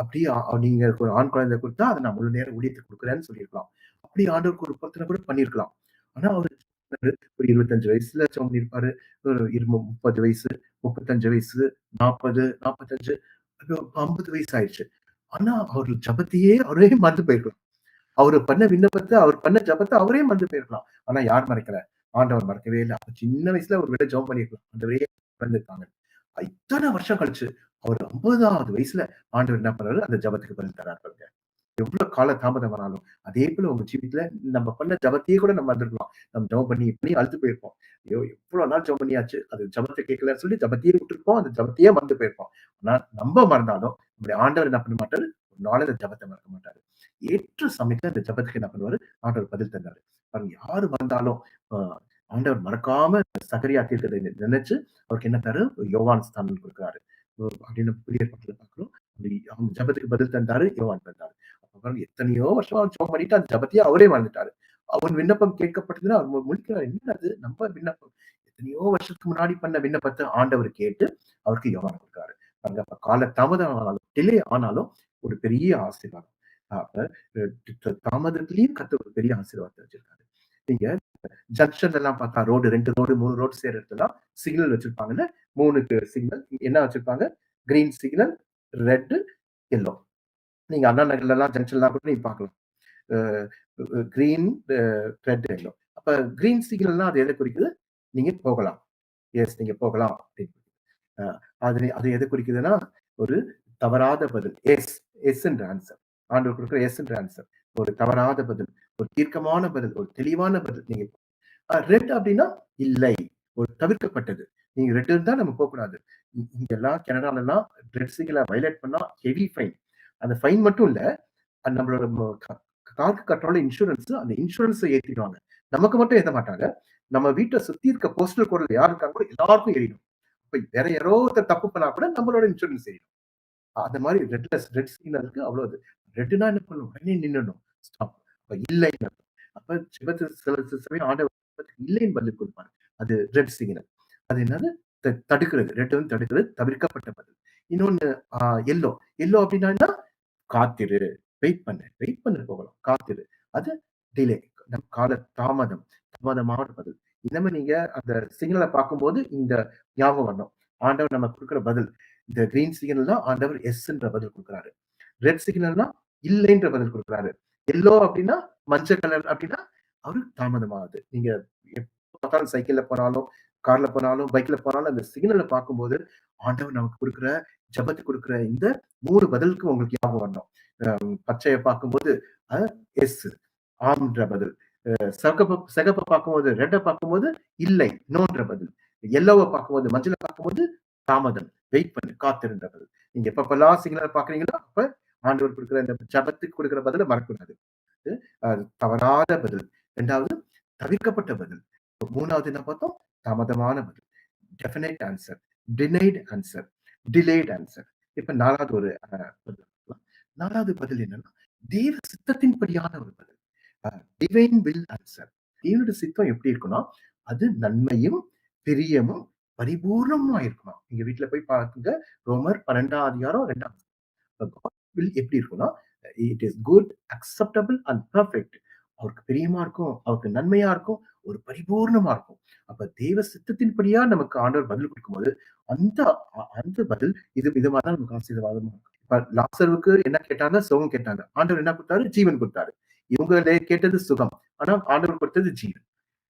அப்படியே நீங்க எனக்கு ஒரு ஆண் குழந்தை குடுத்தா, அத நான் முழு நேர ஊழியத்துக்கு குடுக்குறேன்னு சொல்லியிருக்கலாம். அப்படி ஆண்டவருக்கு ஒரு பொருத்தனை கூட பண்ணியிருக்கலாம். ஆனா அவரு ஒரு 25 வயசுல ஜெபம் பண்ணியிருப்பாரு. ஒரு 30 வயசு, 35 வயசு, 40, 45 ஐயோ! 50 வயசு ஆயிருச்சு. ஆனா, அவரு ஜெபத்தையே அவரே மறந்து போயிருக்கலாம். அவரு பண்ண விண்ணப்பத்த, அவர் பண்ண ஜெபத்த அவரே மறந்து போயிருக்கலாம். ஆனா யார் மறைக்கல? ஆண்டவர் மறக்கவே இல்ல. அப்ப சின்ன வயசுல ஒரு வேளை ஜெபம் பண்ணியிருக்கலாம். ஆண்டவரே குழந்தை இத்தன வருஷம் கழிச்சு, அவர் 50வது வயசுல ஆண்டவர் என்ன பண்றாரு? அந்த ஜெபத்துக்கு பதில் தர்றாரு பாருங்க. எவ்வளவு கால தாமதம் ஆனாலும், அதே போல உங்க ஜீவிதத்துல நம்ம பண்ண ஜெபத்தையே கூட நம்ம மறந்துருக்கலாம். நம்ம ஜெபம் பண்ணி பண்ணி அலுத்து போயிருப்போம். ஐயோ! எவ்வளோ நாள் ஜெபம் பண்ணியாச்சு. அது ஜெபத்த கேட்கலன்னு சொல்லி ஜெபத்தையே விட்டுருப்போம். அந்த ஜெபத்தையே மறந்து போயிருப்போம். ஆனா நம்ம மறந்தாலும், நம்முடைய ஆண்டவர் என்ன பண்ண மாட்டாரு? ஒரு நாளும் அந்த ஜெபத்த மறக்க மாட்டாரு. ஏற்ற சமயத்துல அந்த ஜெபத்துக்கு என்ன பண்ணுவாரு? ஆண்டவர் பதில் தந்தாரு. பாருங்க யாரு வந்தாலும், அ ஆண்டவர் மறக்காம சகரியா தீர்க்கதரிசி நினைச்சு அவருக்கு என்ன தராரு? யோவான் ஸ்தானம் குடுக்குறாரு. அப்படின்னு புதிய ஏற்பாட்டுல பார்க்கிறோம். அவங்க ஜெபத்துக்கு பதில் தந்தாரு. யோவான் தந்தாரு. அப்ப பாருங்க எத்தனையோ வருஷம் அவர் ஜெபம் பண்ணிட்டு அந்த ஜெபத்தையே அவரே மறந்துட்டாரு. அவன் விண்ணப்பம் கேட்கப்பட்டதுன்னு அவர் முழிக்கிறார். என்னடா இது நம்ம விண்ணப்பம் எத்தனையோ வருஷத்துக்கு முன்னாடி பண்ண விண்ணப்பத்த ஆண்டவர் கேட்டு அவருக்கு யோவான குடுக்குறாரு. பாருங்க அப்ப கால தாமதம் ஆனாலும், டிலே ஆனாலும் ஒரு பெரிய ஆசீர்வாதம். அப்ப தாமதத்திலேயும் கர்த்தர் ஒரு பெரிய ஆசீர்வாதத்த வச்சிருக்காரு. நீங்க ஜங்ஷன்ல எல்லாம் பார்த்தா ரோடு 2 ரோடு, 3 ரோடு சேர்ற இடத்துலலாம் சிக்னல் வச்சிருப்பாங்கல்ல. 3க்கு சிக்னல் என்ன வச்சிருப்பாங்க? Green signal, red, yellow. நீங்க அண்ணா நகர்லலாம் ஜங்ஷன்லாம் கூட நீங்க பார்க்கலாம். அ கிரீன், அ ரெட், எல்லோ. அப்ப கிரீன் சிக்னல்னா அது எத குறிக்குது? நீங்க போகலாம். எஸ் நீங்க போகலாம் அப்படின்னு. அ அது எத குறிக்குதுன்னா, ஒரு தவறாத பதில். எஸ், எஸ் என்ற ஆன்ஸர். ஆண்டவர் குடுக்குற எஸ் என்ற ஆன்ஸர். ஒரு தவறாத பதில், ஒரு தீர்க்கமான பதில், ஒரு தெளிவான பதில். நீங்க ரெட் அப்டின்னா இல்லை. ஒரு தவிர்க்கப்பட்டது. நீங்க ரெட் இருந்தா நம்ம போக்கூடாது. இங்கெல்லாம் கனடாலலாம் ரெட் சிக்னல வயலேட் பண்ணா ஹெவி ஃபைன். அந்த ஃபைன் மட்டும் இல்ல. அது நம்மளோட காருக்கு கட்டுறோம்ல இன்சூரன்ஸ், அந்த இன்சூரன்ஸ ஏத்திடுவாங்க. நமக்கு மட்டும் ஏத்த மாட்டாங்க. நம்ம வீட்ட சுத்தி இருக்க போஸ்டல் கோட்ல யார் இருக்காங்களோ எல்லாருக்கும் ஏறிடும். இப்ப வேற யாரோ ஒருத்தர் தப்பு பண்ணா கூட நம்மளோட இன்சூரன்ஸ் ஏறிடும். அந்த மாரி ரெட் சிக்னலுக்கு அவ்வளோ இது. ரெட்னா என்ன பண்ணும்? உடனே நின்னுடணும். ஸ்டாப். அப்ப இல்லைன்னு அர்த்தம். அப்ப ஜெபத்துல சில சமயம் ஆண்டவர் இல்லைன்னு பதில் குடுப்பாரு. அது ரெட் சிக்னல். அது என்னது? தடுக்கிறது. ரெட் வந்து தடுக்கிறது. தவிர்க்கப்பட்ட பதில். இன்னொன்னு அ எல்லோ. எல்லோ அப்டின்னா என்ன? காத்திரு. வெயிட் பண்ணு. வெயிட் பண்ணு போகலாம். காத்திரு. அது டிலே. கால தாமதம். தாமதமான பதில். இந்த மாரி நீங்க அந்த சிக்னல பார்க்கும்போது இந்த ஞாபகம் வரணும். ஆண்டவர் நமக்கு குடுக்குற பதில். இந்த கிரீன் சிக்னல்னா ஆண்டவர் எஸ்ன்ற பதில் குடுக்குறாரு. ரெட் சிக்னல்னா இல்லைன்ற பதில் குடுக்குறாரு. எல்லோ அப்டின்னா மஞ்சள் கலர் அப்டின்னா அவரு தாமதமாகுது. நீங்க எப்ப பார்த்தாலும் சைக்கிள்ல போனாலும், கார்ல போனாலும், பைக்ல போனாலும் அந்த சிக்னல பார்க்கும்போது, ஆண்டவர் நமக்கு குடுக்குற ஜெபத்துக்கு குடுக்குற இந்த 3 பதிலுக்கு உங்களுக்கு ஞாபகம் வரணும். பச்சைய பார்க்கும்போது அ எஸ் ஆம்ன்ற பதில். சிகப்ப பார்க்கும்போது, ரெட்ட பார்க்கும்போது இல்லை, நோன்ற பதில். எல்லோவ பார்க்கும்போது, மஞ்சள பார்க்கும்போது தாமதம். வெயிட் பண்ணு, காத்திருன்ற பதில். நீங்க எப்பப்பலாம் சிக்னல் பார்க்குறீங்களோ, அப்ப ஆண்டவர் குடுக்குற இந்த ஜெபத்துக்கு குடுக்குற பதில மறக்கக்கூடாது. தவறாத பதில். 2வது தவிர்க்கப்பட்ட பதில். 3வது என்ன பார்த்தோம்? தாமதமான பதில். Definite answer, denied answer, delayed answer. இப்ப 4வது ஒரு பதில் பார்க்கலாம். 4வது பதில் என்னன்னா, தேவ சித்தத்தின்படியான ஒரு பதில். A divine will answer. தேவனுடைய சித்தம் எப்படி இருக்கும்னா, அது நன்மையும், பிரியமும், பரிபூரணமா இருக்குமாம். நீங்க வீட்ல போய் பாருங்க. ரோமர் 12ஆம் அதிகாரம் 2ஆம் காட் வில் எப்படி இருக்கும்னா, it is good, acceptable and perfect. அவருக்கு பிரியமா இருக்கும், அவருக்கு நன்மையா இருக்கும், ஒரு பரிபூரணமா இருக்கும். அப்ப தேவ சித்தத்தின்படியா நமக்கு ஆண்டவர் பதில் குடுக்கும்போது, அந்த அந்த பதில் இது மாரி தான் நமக்கு ஆசீர்வாதமா இருக்கும். இப்ப லாசருவுக்கு என்ன கேட்டாங்க? சுகம் கேட்டாங்க. ஆண்டவர் என்ன குடுத்தாரு? ஜீவன் குடுத்தாரு. இவங்களே கேட்டது சுகம். ஆனா ஆண்டவர் கொடுத்தது ஜீவன்.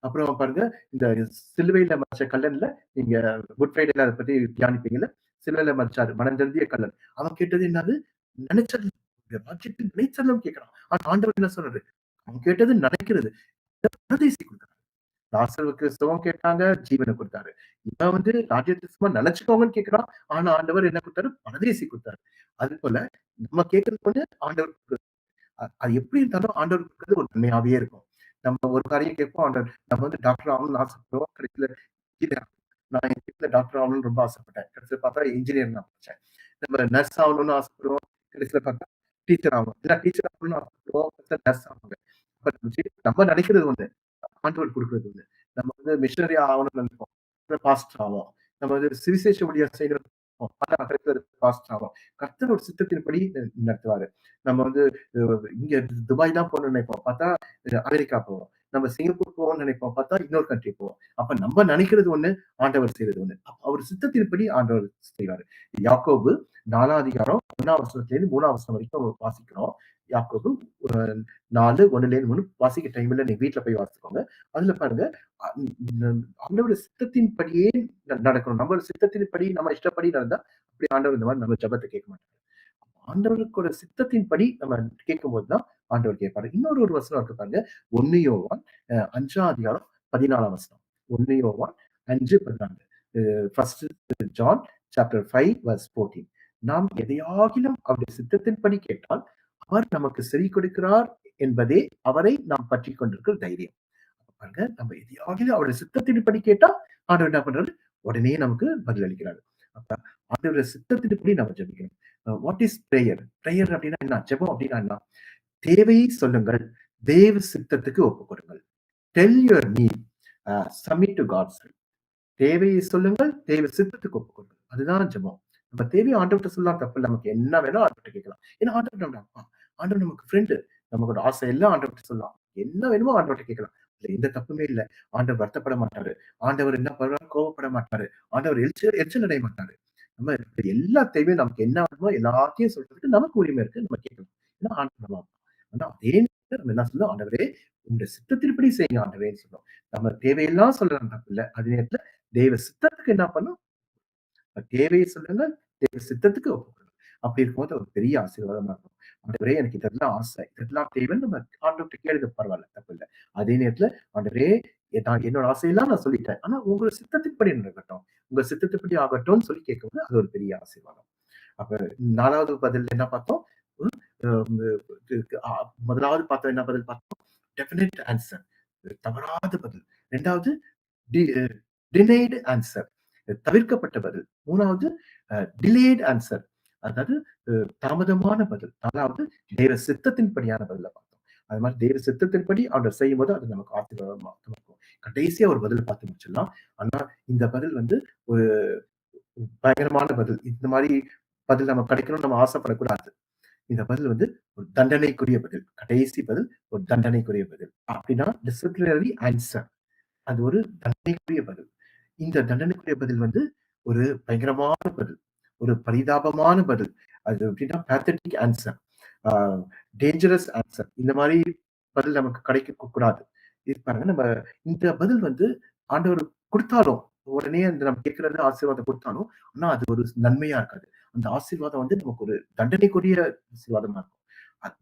அப்புறம் பாருங்க, இந்த சிலுவையில மறிச்ச கல்லன்ல நீங்க குட் ஃப்ரைடேல அத பத்தி தியானிப்பீங்கல்ல. சிலுவையில மறிச்சாரு. மனம் திருந்திய கல்லன். அவன் கேட்டது என்னது? நினைச்சது ராஜ்யத்தின் நினைச்சதும் கேட்கிறான். ஆனா ஆண்டவர் என்ன சொல்றாரு? அவன் கேட்டது நினைக்கிறது. பரதேசி குடுத்தாரு. லாசருவுக்கு சுகம் கேட்டாங்க, ஜீவன குடுத்தாரு. இவன் வந்து ராஜ்யத்த சும்மா நினைச்சுக்கோங்கன்னு கேட்கிறான். ஆனா ஆண்டவர் என்ன குடுத்தாரு? பரதேசி குடுத்தாரு. அதுபோல நம்ம கேட்கறது ஒண்ணு, ஆண்டவர் அது எப்படி இருந்தாலும் ஆண்டவர் குடுக்கறது ஒரு நன்மையாவே இருக்கும். நம்ம ஒரு காரியம் கேட்போம், ஆண்டவர் நம்ம வந்து டாக்டர் ஆகணும்னு ஆசைப்படுவோம். கடைசியில நான் எங்க வீட்ல டாக்டர் ஆகணும்னு ரொம்ப ஆசைப்பட்டேன். கடைசில பார்த்தா இன்ஜினியர் நான் படிச்சேன். நம்ம நர்ஸ் ஆகணும்னு ஆசைப்படுவோம். கடைசில பார்த்தா டீச்சர் ஆகணும். இல்ல டீச்சர் ஆகணும்னு ஆசைப்படுவோம். கடைசில நர்ஸ் ஆவாங்க. அப்ப நம்ம நினைக்கிறது ஒண்ணு. ஆண்டவர் குடுக்குறது ஒண்ணு. நம்ம வந்து மிஷனரி ஆகணும்னு நினைப்போம். பாஸ்டர் ஆவோம். நம்ம வந்து சுவிசேஷ ஊழியம் செய்யணும். ஆனா கர்த்தர் பாஸ்டர் ஆவோம். கர்த்தரோட சித்தத்தின்படி நடத்துவாரு. நம்ம வந்து இங்க துபாய் தான் போகணும்னு நினைப்போம். பார்த்தா அமெரிக்கா போவோம். நம்ம சிங்கப்பூர் போவோம்னு நினைப்போம். பார்த்தா இன்னொரு கண்ட்ரி போவோம். அப்ப நம்ம நினைக்கிறது ஒண்ணு, ஆண்டவர் செய்றது ஒண்ணு. அவர் சித்தத்தின்படி ஆண்டவர் செய்வாரு. யாக்கோபு 4ஆம் அதிகாரம் 1ஆம் வசனத்திலிருந்து 3ஆம் வசனம் வரைக்கும் வாசிக்கிறோம். யாக்கோபு அ 4, 1லேருந்து 3 வாசிக்க டைம் இல்ல. நீங்க வீட்ல போய் வாசிச்சுக்கோங்க. அதுல பாருங்க, அ ஆண்டவருடைய சித்தத்தின்படியே நடக்கணும். நம்ம சித்தத்தின்படி, நம்ம இஷ்டப்படி நடந்தா, அப்படி ஆண்டவர் இந்த மாரி நம்ம ஜெபத்த கேட்க மாட்டாரு. ஆண்டவருக்கோட சித்தத்தின்படி நம்ம கேட்கும்போது தான் ஆண்டவர் கேட்பாரு. இன்னொரு ஒரு வசனம் இருக்கு பாருங்க. 1 யோவான் 5ஆம் அதிகாரம் 14ஆம் வசனம். 1 யோவான் 5:14. First John chapter 5 verse 14. நாம் எதையாகிலும் அவருடைய சித்தத்தின்படி கேட்டால், அவர் நமக்கு செவி கொடுக்கிறார் என்பதே அவரை நாம் பற்றிக் கொண்டிருக்கிற தைரியம். பாருங்க, நம்ம எதையாகிலும் அவருடைய சித்தத்தின்படி கேட்டா, ஆண்டவர் என்ன பண்றாரு? உடனே நமக்கு பதில் அளிக்கிறாரு. அப்ப ஆண்டவருடைய சித்தத்தின்படி நம்ம ஜெபிக்கணும். What is prayer? பிரேயர் அப்படின்னா என்ன? ஜெபம் அப்படின்னா என்ன? தேவையை சொல்லுங்கள். தேவ சித்தத்துக்கு ஒப்புக் கொடுங்கள். Tell your need. Submit to God's will. தேவையை சொல்லுங்கள். தேவ சித்தத்துக்கு ஒப்புக் கொடுங்கள். அதுதான் ஜெபம். நம்ம தேவையை ஆண்டவர்ட்ட சொல்லலாம், தப்பு இல்ல. நமக்கு என்ன வேணாலும் ஆண்டவர்ட்ட கேட்கலாம். ஏன்னா ஆண்டவர் நம்ம அப்பா. ஆண்டவர் நமக்கு ஃப்ரெண்ட். நமக்கோட ஆசை எல்லாம் ஆண்டவர்ட்ட சொல்லலாம். என்ன வேணுமோ ஆண்டவர்ட்ட கேட்கலாம். அதுல எந்த தப்புமே இல்ல. ஆண்டவர் வருத்தப்பட மாட்டாரு. ஆண்டவர் என்ன பண்ணுவாரு? கோவப்பட மாட்டாரு. ஆண்டவர் எரிச்சல் அடைய மாட்டாரு. நம்ம எல்லா தேவையும் நமக்கு என்ன வேணுமோ எல்லாத்தையும் சொல்றதுக்கு நமக்கு உரிமை இருக்கு. நம்ம கேட்கலாம். ஏன்னா ஆண்டவர் நம்ம அப்பா. ஆனா அதே நேரத்துல நம்ம என்ன சொல்லணும்? ஆண்டவரே, உங்களுடைய சித்தத்தின்படி செய்யுங்க ஆண்டவரேன்னு சொல்லணும். நம்ம தேவையெல்லாம் சொல்றது தப்பு இல்ல. அதே நேரத்துல தேவ சித்தத்துக்கு என்ன பண்ணும்? தேவையை சொல்லுங்க, தேவ சித்தத்துக்கு ஒப்புக் கொடுங்க. அப்படி இருக்கும்போது ஒரு பெரிய ஆசீர்வாதமா இருக்கும். ஆண்டவரே, எனக்கு இதெல்லாம் ஆசை, இதெல்லாம் தேவைன்னு நம்ம ஆண்டவர்ட்ட கேளுங்க, பரவால்ல, தப்பில்ல. அதே நேரத்துல ஆண்டவரே, நான் என்னோட ஆசையெல்லாம் நான் சொல்லிட்டேன். ஆனா உங்க சித்தத்தின்படி நடக்கட்டும். உங்க சித்தத்தின்படி ஆகட்டும்னு சொல்லி கேட்கும்போது அது ஒரு பெரிய ஆசீர்வாதம். அப்ப 4வது பதில் என்ன பார்த்தோம்? ம் அ முதலாவது பார்த்தோம், என்ன பதில் பார்த்தோம்? Definite answer. தவறாத பதில். 2வது டி டினைடு ஆன்சர். தவிர்க்கப்பட்ட பதில். 3வது டிலேட் ஆன்சர். அதாவது அ தாமதமான பதில். 4வது தேவ சித்தத்தின்படியான பதில பார்த்தோம். அது மாரி தேவ சித்தத்தின்படி அவர் செய்யும்போது அது நமக்கு ஆசீர்வாதமா இருக்கும். கடைசியா ஒரு பதில் பார்த்து முடிச்சிடலாம். ஆனா இந்த பதில் வந்து ஒரு பயங்கரமான பதில். இந்த மாரி பதில் நமக்கு கிடைக்கணும்னு நம்ம ஆசைப்படக்கூடாது. இந்த பதில் வந்து ஒரு தண்டனைக்குரிய பதில். கடைசி பதில் ஒரு தண்டனைக்குரிய பதில். அப்படின்னா டிசிப்ளினரி ஆன்சர். அது ஒரு தண்டனைக்குரிய பதில். இந்த தண்டனைக்குரிய பதில் வந்து ஒரு பயங்கரமான பதில். ஒரு பரிதாபமான பதில். அது எப்படின்னா பேத்தட்டிக் ஆன்சர். ஆ டேஞ்சரஸ் ஆன்சர். இந்த மாரி பதில் நமக்கு கிடைக்க கூடாது. இது பாருங்க, நம்ம இந்த பதில் வந்து ஆண்டவர் குடுத்தாலும், உடனே அந்த நம்ம கேட்கிறது ஆசீர்வாதம் குடுத்தாலும், ஆனா அது ஒரு நன்மையா இருக்காது. அந்த ஆசீர்வாதம் வந்து நமக்கு ஒரு தண்டனைக்குரிய ஆசீர்வாதமா இருக்கும்.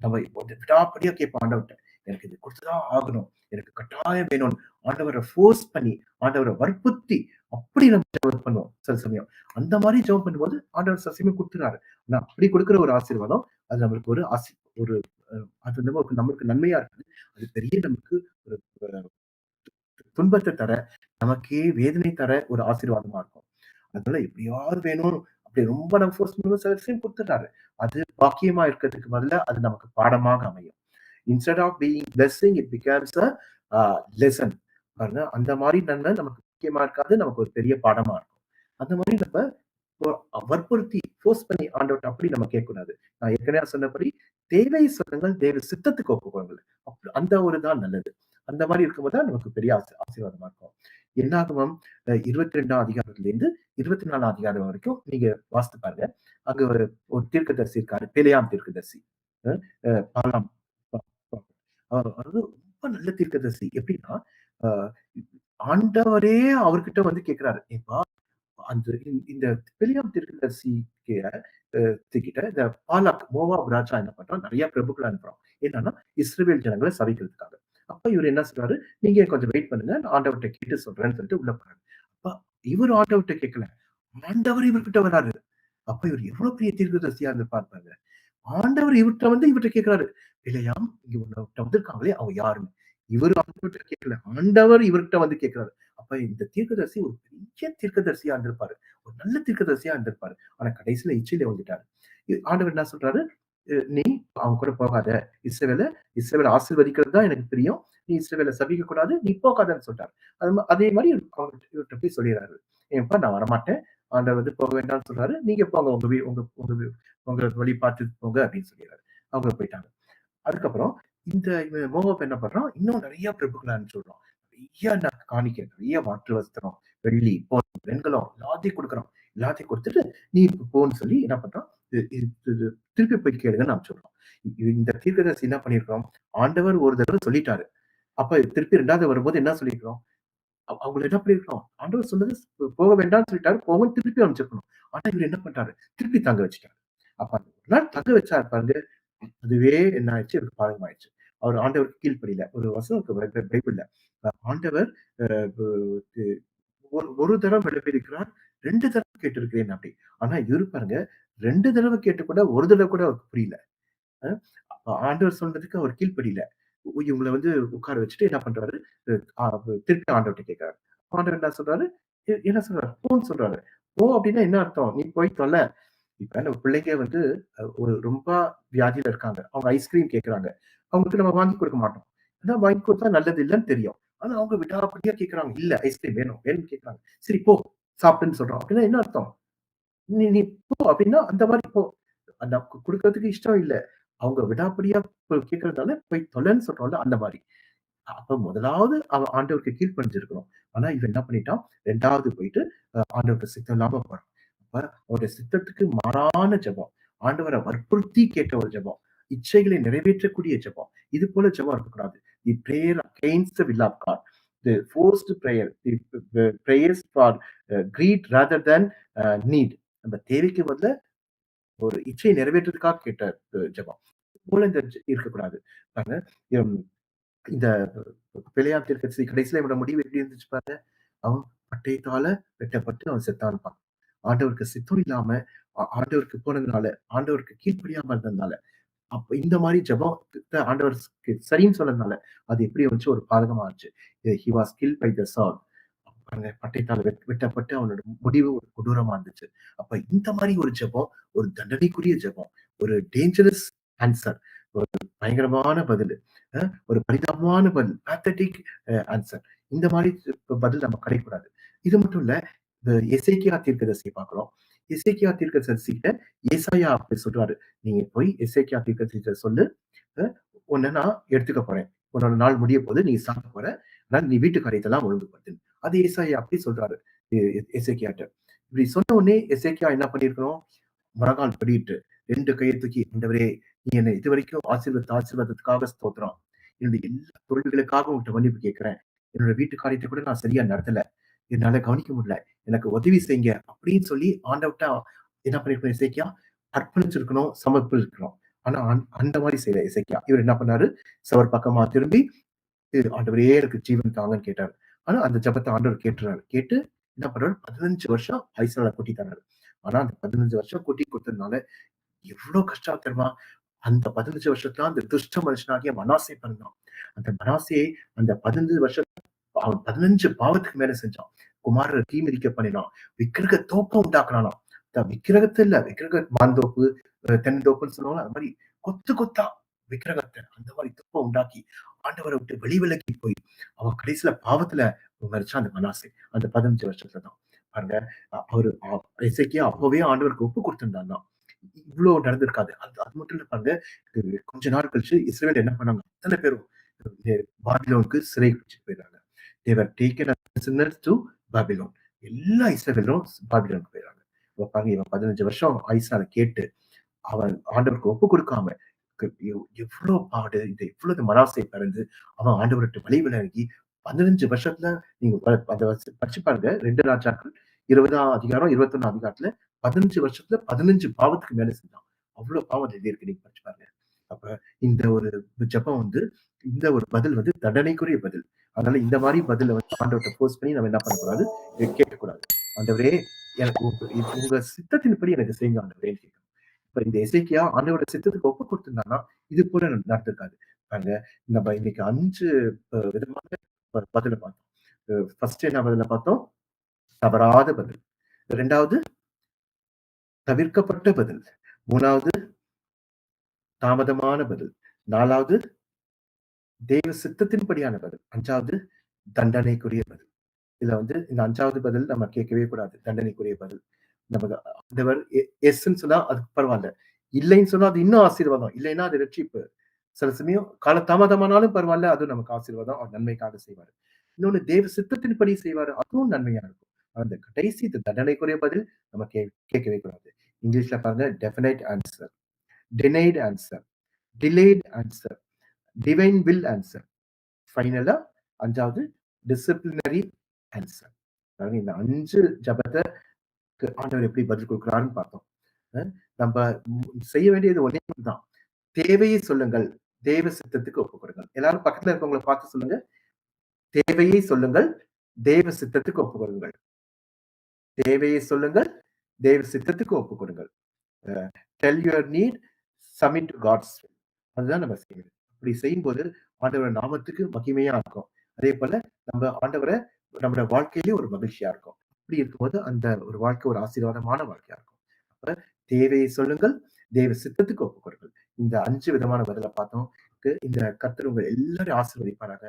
நம்ம விடாப்பிடியா கேட்போம் ஆண்டவர்ட்ட. எனக்கு இது குடுத்துதான் ஆகணும். எனக்கு கட்டாயம் வேணும்னு. ஆண்டவர ஃபோர்ஸ் பண்ணி, ஆண்டவர வற்புறுத்தி, அப்படி நம்ம ஜெபம் பண்ணுவோம் சில சமயம். அந்த மாரி ஜெபம் பண்ணும்போது ஆண்டவர் சில சமயம் குடுத்துறாரு. ஆனா அப்படி குடுக்குற ஒரு ஆசீர்வாதம், அது நம்மளுக்கு ஒரு ஒரு அது வந்து நமக்கு நன்மையா இருக்குது. அது பெரிய நமக்கு ஒரு துன்பத்த தர, நமக்கே வேதனை தர ஒரு ஆசீர்வாதமா இருக்கும். அதனால எப்படியாவது வேணும், அப்படி ரொம்ப நம்ம ஃபோர்ஸ் பண்ணும்போது சில விஷயம் குடுத்துடுறாரு. அது பாக்கியமா இருக்கிறதுக்கு பதிலா அது நமக்கு பாடமாக அமையும். Instead of being blessing it becomes a lesson. பாருங்க, அந்த மாரி நன்மை நமக்கு முக்கியமா இருக்காது. நமக்கு ஒரு பெரிய பாடமா இருக்கும். அந்த மாரி நம்ம ஒ வற்புறுத்தி ஃபோர்ஸ் பண்ணி ஆண்டவர்ட்ட அப்படி நம்ம கேட்கக்கூடாது. நான் ஏற்கனவே சொன்னபடி தேவை சொல்லுங்கள், தேவ சித்தத்துக்கு ஒப்புக்கொடுங்கள். அந்த ஒரு தான் நல்லது. அந்த மாரி இருக்கும்போது தான் நமக்கு பெரிய ஆசீர்வாதமா இருக்கும். என்னாகமம் 22ஆம் அதிகாரத்திலிருந்து 24ஆம் அதிகாரம் வரைக்கும் நீங்க வாசித்து பாருங்க. அங்க ஒரு ஒரு தீர்க்கதரிசி இருக்காரு. பிலேயாம் தீர்க்கதரிசி. அ அ பாலாம் ப ப அவர் வந்து ரொம்ப நல்ல தீர்க்கதரிசி. எப்படின்னா, அ ஆண்டவரே அவர்கிட்ட வந்து கேட்கிறாரு. "ஏப்பா, அந்த இந்த பிலியாம் தீர்க்கதரிசி கிட்ட இந்த பாலாக் மோவாப் ராஜா என்ன பண்றான்? நெறைய பிரபுக்கள அனுப்புறான். என்னன்னா, இஸ்ரவேல் ஜனங்கள சபிக்கிறதுக்காக. அப்ப இவரு என்ன சொல்றாரு? நீங்க கொஞ்சம் வெயிட் பண்ணுங்க. நான் ஆண்டவர்ட்ட கேட்டு சொல்றேன்னு சொல்லிட்டு உள்ள போறாரு. அப்ப இவரு ஆண்டவர்ட்ட கேட்கல. ஆண்டவர் இவர்கிட்ட வராரு. அப்ப இவரு எவ்வளவு பெரிய தீர்க்கதரிசியா இருந்திருப்பார் பாருங்க. ஆண்டவர் இவர்ட்ட கேட்கிறாரு. பிலேயாம், இங்க உன்கிட்ட வந்திருக்காங்களே அவங்க யாருன்னு. இவரு ஆண்டவர்ட்ட கேட்கல. ஆண்டவர் இவர்கிட்ட வந்து கேட்கிறாரு. அப்ப இந்த தீர்க்கதரிசி ஒரு பெரிய பெரிய தீர்க்கதரிசியா இருந்திருப்பாரு. ஒரு நல்ல தீர்க்கதரிசியா இருந்திருப்பாரு. ஆனா கடைசியில இச்சையில விழுந்துட்டாரு. ஆண்டவர் என்ன சொல்றாரு? "நீ அவன் கூட போகாத. இஸ்ரவேல இஸ்ரவேல ஆசீர்வதிக்கிறது தான் எனக்கு பிரியம். நீ இஸ்ரவேல சபிக்கக் கூடாது. நீ போகாதன்னு" சொல்றாரு. அதே மாரி இவர்ட்ட போய் சொல்லிறாரு. "ஏன்பா நான் வரமாட்டேன். ஆண்டவர் வந்து போக வேண்டாம்னு சொல்றாரு. நீங்க போங்க. உங்க வீ உங்க உங்க வீ உங்க வழி பார்த்து போங்க" அப்படின்னு சொல்லிறாரு. அவங்க போயிட்டாங்க. அதுக்கப்புறம் இவன் மோவாப் என்ன பண்றான், இன்னும் நெறைய பிரபுக்கள அனுப்பிச்சு விடுறான். நெறைய காணிக்கை, நெறைய மாற்று வஸ்திரம், வெள்ளி, பொன், வெண்கலம் எல்லாத்தையும் குடுக்குறான். எல்லாத்தையும் குடுத்துட்டு, "நீ இப்ப போன்னு" சொல்லி என்ன பண்றான், இது இது இது திருப்பி போய் கேளுங்கன்னு அனுப்பிச்சு விடுறான். இந்த தீர்க்கதரிசி என்ன பண்ணியிருக்கிறோம், ஆண்டவர் ஒரு தடவ சொல்லிட்டாரு. அப்ப திருப்பி 2வது வரும்போது என்ன சொல்லியிருக்கிறோம், அவங்கள என்ன பண்ணியிருக்கிறோம், ஆண்டவர் சொன்னது போக வேண்டாம்னு சொல்லிட்டாரு. போங்கன்னு திருப்பி அனுப்பிச்சிருக்கணும். ஆனா இவரு என்ன பண்றாரு, திருப்பி தங்க வச்சுட்டாரு. அப்ப அந்த ஒரு நாள் தங்க வச்சாரு பாருங்க, அதுவே என்ன ஆயிடுச்சு, இவருக்கு பாதகமாயிடுச்சு. அவர் ஆண்டவருக்கு கீழ்ப்படியல. ஒரு வசனம் இருக்கு பைபிள்ல. ஆண்டவர் அ ப து ஒரு ஒரு தரம் விண்ணப்பிக்கிறார், 2 தரம் கேட்டிருக்கிறேன் அப்படி. ஆனா இவரு பாருங்க 2 தடவ கேட்டு கூட, ஒரு தடவ கூட அவருக்கு புரியல. அ ஆண்டவர் சொன்னதுக்கு அவர் கீழ்ப்படியல. இவங்கள வந்து உட்கார வச்சுட்டு என்ன பண்றாரு, திருப்பி ஆண்டவர்ட்ட கேட்கிறாரு. ஆண்டவர் என்ன சொல்றாரு, என்ன சொல்றாரு? போன்னு சொல்றாரு. போ அப்படின்னா என்ன அர்த்தம்? நீ போய் தொல. இப்ப நம்ம பிள்ளைங்க வந்து ஒரு ரொம்ப வியாதியில இருக்காங்க. அவங்க ஐஸ்கிரீம் கேட்கறாங்க. அவங்களுக்கு நம்ம வாங்கி கொடுக்க மாட்டோம். ஏன்னா வாங்கி கொடுத்தா நல்லது இல்லன்னு தெரியும். ஆனா அவங்க விடாப்பிடியா கேட்கறாங்க. இல்ல ஐஸ்கிரீம் வேணும், வேணும்னு கேட்கறாங்க. சரி போ, சாப்பிடுன்னு சொல்றோம். அப்படின்னா என்ன அர்த்தம்? நீ நீ போ அப்படின்னா அந்த மாரி போ. அந்த குடுக்கறதுக்கு இஷ்டம் இல்ல. அவங்க விடாப்பிடியா கேட்கறதுனால போய் தொலைன்னு சொல்றோம்ல அந்த மாரி. அப்ப முதலாவது அவன் ஆண்டவருக்கு கீழ்ப்படிஞ்சிருக்கணும். ஆனா இவன் என்ன பண்ணிட்டான், 2வது போயிட்டு ஆண்டவருக்கு சித்தம் இல்லாம போறான். அப்ப அவருடைய சித்தத்துக்கு மாறான ஜெபம். ஆண்டவர வற்புறுத்தி கேட்ட ஒரு ஜெபம். இச்சைகளை நிறைவேற்றக்கூடிய ஜெபம். இது போல ஜெபம் இருக்கக்கூடாது. The prayer against the will of God. The forced prayer. The prayers for greed rather than need. நம்ம தேவைக்கு பதிலா ஒரு இச்சையை நிறைவேற்றதுக்காக கேட்ட ஜெபம். இது போல இந்த இருக்கக்கூடாது. பாருங்க, ம் இந்த பிலேயாம் தீர்க்கதரிசி கடைசியில இவனோட முடிவு எப்படி இருந்துச்சு பாருங்க. அவன் பட்டயத்தால வெட்டப்பட்டு அவன் செத்தான்பான். ஆண்டவருக்கு சித்தம் இல்லாம, ஆண்டவருக்கு போனதுனால, ஆண்டவருக்கு கீழ்ப்படியாம இருந்ததுனால, அப்ப இந்த மாரி ஜெபம் ஆண்டவர் சரின்னு சொன்னதுனால, அது எப்படி வந்துச்சு ஒரு பாதகமா ஆச்சு. He was killed by the sword. பாருங்க பட்டயத்தால வெட்டப்பட்டு அவனோட முடிவு ஒரு கொடூரமா இருந்துச்சு. அப்ப இந்த மாரி ஒரு ஜெபம், ஒரு தண்டனைக்குரிய ஜெபம், ஒரு டேஞ்சரஸ் ஆன்சர், ஒரு பயங்கரமான பதிலு. ஒரு பரிதாபமான பதில், பேத்தட்டிக் ஆன்சர். இந்த மாரி பதில் நம்ம கிடைக்கக்கூடாது. இது மட்டும் இல்ல, எசேக்கியா தீர்க்கதரிசிய பார்க்கிறோம். எசேக்கியா தீர்க்கதரிசிகிட்ட ஏசாயா அப்படி சொல்றாரு. "நீங்க போய் எசேக்கியா தீர்க்கதரிசிட்ட சொல்லு, அ உன்ன நான் எடுத்துக்க போறேன். உன்னோட நாள் முடியப்போது. நீ சாக போற. அதனால நீ வீட்டு காரியத்தெல்லாம் ஒழுங்குபடுத்து." அது ஏசாயா அப்படி சொல்றாரு எசேக்கியாட்ட. இப்படி சொன்ன உடனே எசேக்கியா என்ன பண்ணியிருக்கணும்? முழங்கால் படியிட்டு 2 கைய தூக்கி, "ஆண்டவரே! நீ என்னை இதுவரைக்கும் ஆசீர்வதித்த ஆசீர்வாதத்துக்காக ஸ்தோத்திரம். என்னுடைய எல்லா தோல்விகளுக்காக உன்கிட்ட மன்னிப்பு கேட்கிறேன். என்னோட வீட்டு காரியத்த கூட நான் சரியா நடத்தல. என்னால கவனிக்க முடியல. எனக்கு உதவி செய்யுங்க." அப்படின்னு சொல்லி ஆண்டவர்ட்ட என்ன பண்ணியிருக்கணும் எசேக்கியா? அர்ப்பணிச்சிருக்கணும், சமர்ப்பிச்சிருக்கணும். ஆனா அந்த மாரி செய்யல எசேக்கியா. இவரு என்ன பண்ணாரு? சுவர் பக்கமா திரும்பி, "ஆண்டவரே எனக்கு ஜீவன் தாங்கன்னு" கேட்டாரு. ஆனா அந்த ஜெபத்த ஆண்டவர் கேட்டுறாரு. கேட்டு என்ன பண்றாரு? 15 வருஷம் ஆயுசுநாள கூட்டி தர்றாரு. ஆனா அந்த 15 வருஷம் கூட்டி குடுத்ததுனால எவ்ளோ கஷ்டம் தெரியுமா? அந்த 15 வருஷத்துல அந்த துஷ்ட மனுஷனாகிய மனாசே பிறந்தான். அந்த மனாசே அந்த 15 வருஷம் அவன் 15 பாவத்துக்கு மேல செஞ்சான். குமாரர தீ மிதிக்க பண்ணினான். விக்கிரக தோப்ப உண்டாக்குனானாம். விக்கிரகத்த இல்ல, விக்கிரக மாந்தோப்பு, தென்னந்தோப்புன்னு சொல்லுவாங்கல்ல, அது மாரி கொத்து கொத்தா விக்கிரகத்த அந்த மாரி தோப்ப உண்டாக்கி, ஆண்டவர விட்டு வெளி விலகி போய், அவன் கடைசியில பாவத்துல மரிச்சான் அந்த மனாசே. அந்த 15 வருஷத்துல தான். பாருங்க, அவரு எசேக்கியா அப்பவே ஆண்டவருக்கு ஒப்பு குடுத்திருந்தார்னா, இவ்ளோ நடந்திருக்காது. அது அது மட்டும் இல்ல பாருங்க, கொஞ்ச நாள் கழிச்சு இஸ்ரவேல் என்ன பண்ணாங்க? அத்தன பேரும் பாபிலோனுக்கு சிறை பிடிச்சுட்டு போயிடுறாங்க. They were taken as prisoners to Babylon. எல்லா இஸ்ரவேலரும் பாபிலோனுக்கு போயிடுறாங்க. அப்ப பாருங்க, இவன் 15 வருஷம் ஆயுசுநாள கேட்டு, அவன் ஆண்டவருக்கு ஒப்பு கொடுக்காம, எவ்ளோ பாடு, இது எவ்வளவு மனாசே பிறந்து, அவன் ஆண்டவர்ட்ட வழி விலகி 15 வருஷத்துல நீங்க அத படிச்சு பாருங்க. 2 ராஜாக்கள் 20ஆம் அதிகாரம், 21ஆம் அதிகாரத்துல 15 வருஷத்துல 15 பாவத்துக்கு மேல செஞ்சான். அவ்ளோ பாவம் எழுதியிருக்கு. நீங்க படிச்சு பாருங்க. அப்ப இந்த ஒரு ஜெபம் வந்து, இந்த ஒரு பதில் வந்து தண்டனைக்குரிய பதில். அதனால இந்த மாரி பதில வந்து ஆண்டவர்ட்ட ஃபோர்ஸ் பண்ணி நம்ம என்ன பண்ணக்கூடாது? கேட்கக்கூடாது. ஆண்டவரே, எனக்கு உங்க சித்தத்தின்படி எனக்கு செய்யுங்க ஆண்டவரேன்னு கேட்கணும். இப்ப இந்த எசேக்கியா ஆண்டவரோட சித்தத்துக்கு ஒப்பு குடுத்திருந்தான்னா, இது போல நடந்திருக்காது. பாருங்க, நம்ம இன்னைக்கு 5 விதமான பதில பார்த்தோம். ஃபர்ஸ்ட் என்ன பதில பார்த்தோம்? தவறாத பதில். 2வது தவிர்க்கப்பட்ட பதில். 3வது தாமதமான பதில். 4வது தேவ சித்தத்தின்படியான பதில். 5வது தண்டனைக்குரிய பதில். இதுல வந்து இந்த 5வது பதில் நம்ம கேட்கவே கூடாது. தண்டனைக்குரிய பதில். நமக்கு ஆண்டவர் எஸ்ன்னு சொன்னா அதுக்கு பரவால்ல. இல்லைன்னு சொன்னா அது இன்னும் ஆசீர்வாதம். இல்லைன்னா அது ரட்சிப்பு. சில சமயம் காலதாமதமானாலும் பரவால்ல. அது நமக்கு ஆசீர்வாதம். அவர் நன்மைக்காக செய்வாரு. இன்னொன்னு தேவ சித்தத்தின்படி செய்வாரு. அதுவும் நன்மையா இருக்கும். அந்த கடைசி தண்டனைக்குரிய பதில் நம்ம கேட்கவே கூடாது. இங்கிலீஷ்ல பாருங்க definite answer, denied answer, delayed answer, divine will answer. ஃபைனலா 5வது டிசிப்ளினரி ஆன்சர். பாருங்க இந்த 5 ஜெபத்துக்கு ஆண்டவர் எப்படி பதில் குடுக்குறாருன்னு பார்த்தோம். அ நம்ப செய்ய வேண்டியது ஒண்ணே ஒண்ணுதான். தேவையை சொல்லுங்கள். தேவ சித்தத்துக்கு ஒப்புக் கொடுங்கள். எல்லாரும் பக்கத்துல இருக்கவங்கள பார்த்து சொல்லுங்க. தேவையை சொல்லுங்கள். தேவ சித்தத்துக்கு ஒப்புக் கொடுங்கள். தேவையை சொல்லுங்கள். தேவ சித்தத்துக்கு ஒப்புக் கொடுங்கள். Uh tell your need, submit to God's will. அதுதான் நம்ம செய்யணும். அப்படி செய்யும்போது ஆண்டவர் நாமத்துக்கு மகிமையா இருக்கும். அதேபோல நம்ம ஆண்டவர நம்முடைய வாழ்க்கையிலே ஒரு மகிழ்ச்சியா இருக்கும். அப்படி இருக்கும்போது அந்த ஒரு வாழ்க்கை ஒரு ஆசீர்வாதமான வாழ்க்கையா இருக்கும். அப்ப தேவையை சொல்லுங்கள், தேவ சித்தத்துக்கு ஒப்புக் கொடுங்கள். இந்த 5 விதமான பதில பார்த்தோம். இந்த கர்த்தர் உங்க எல்லாரையும் ஆசீர்வதிப்பாராக.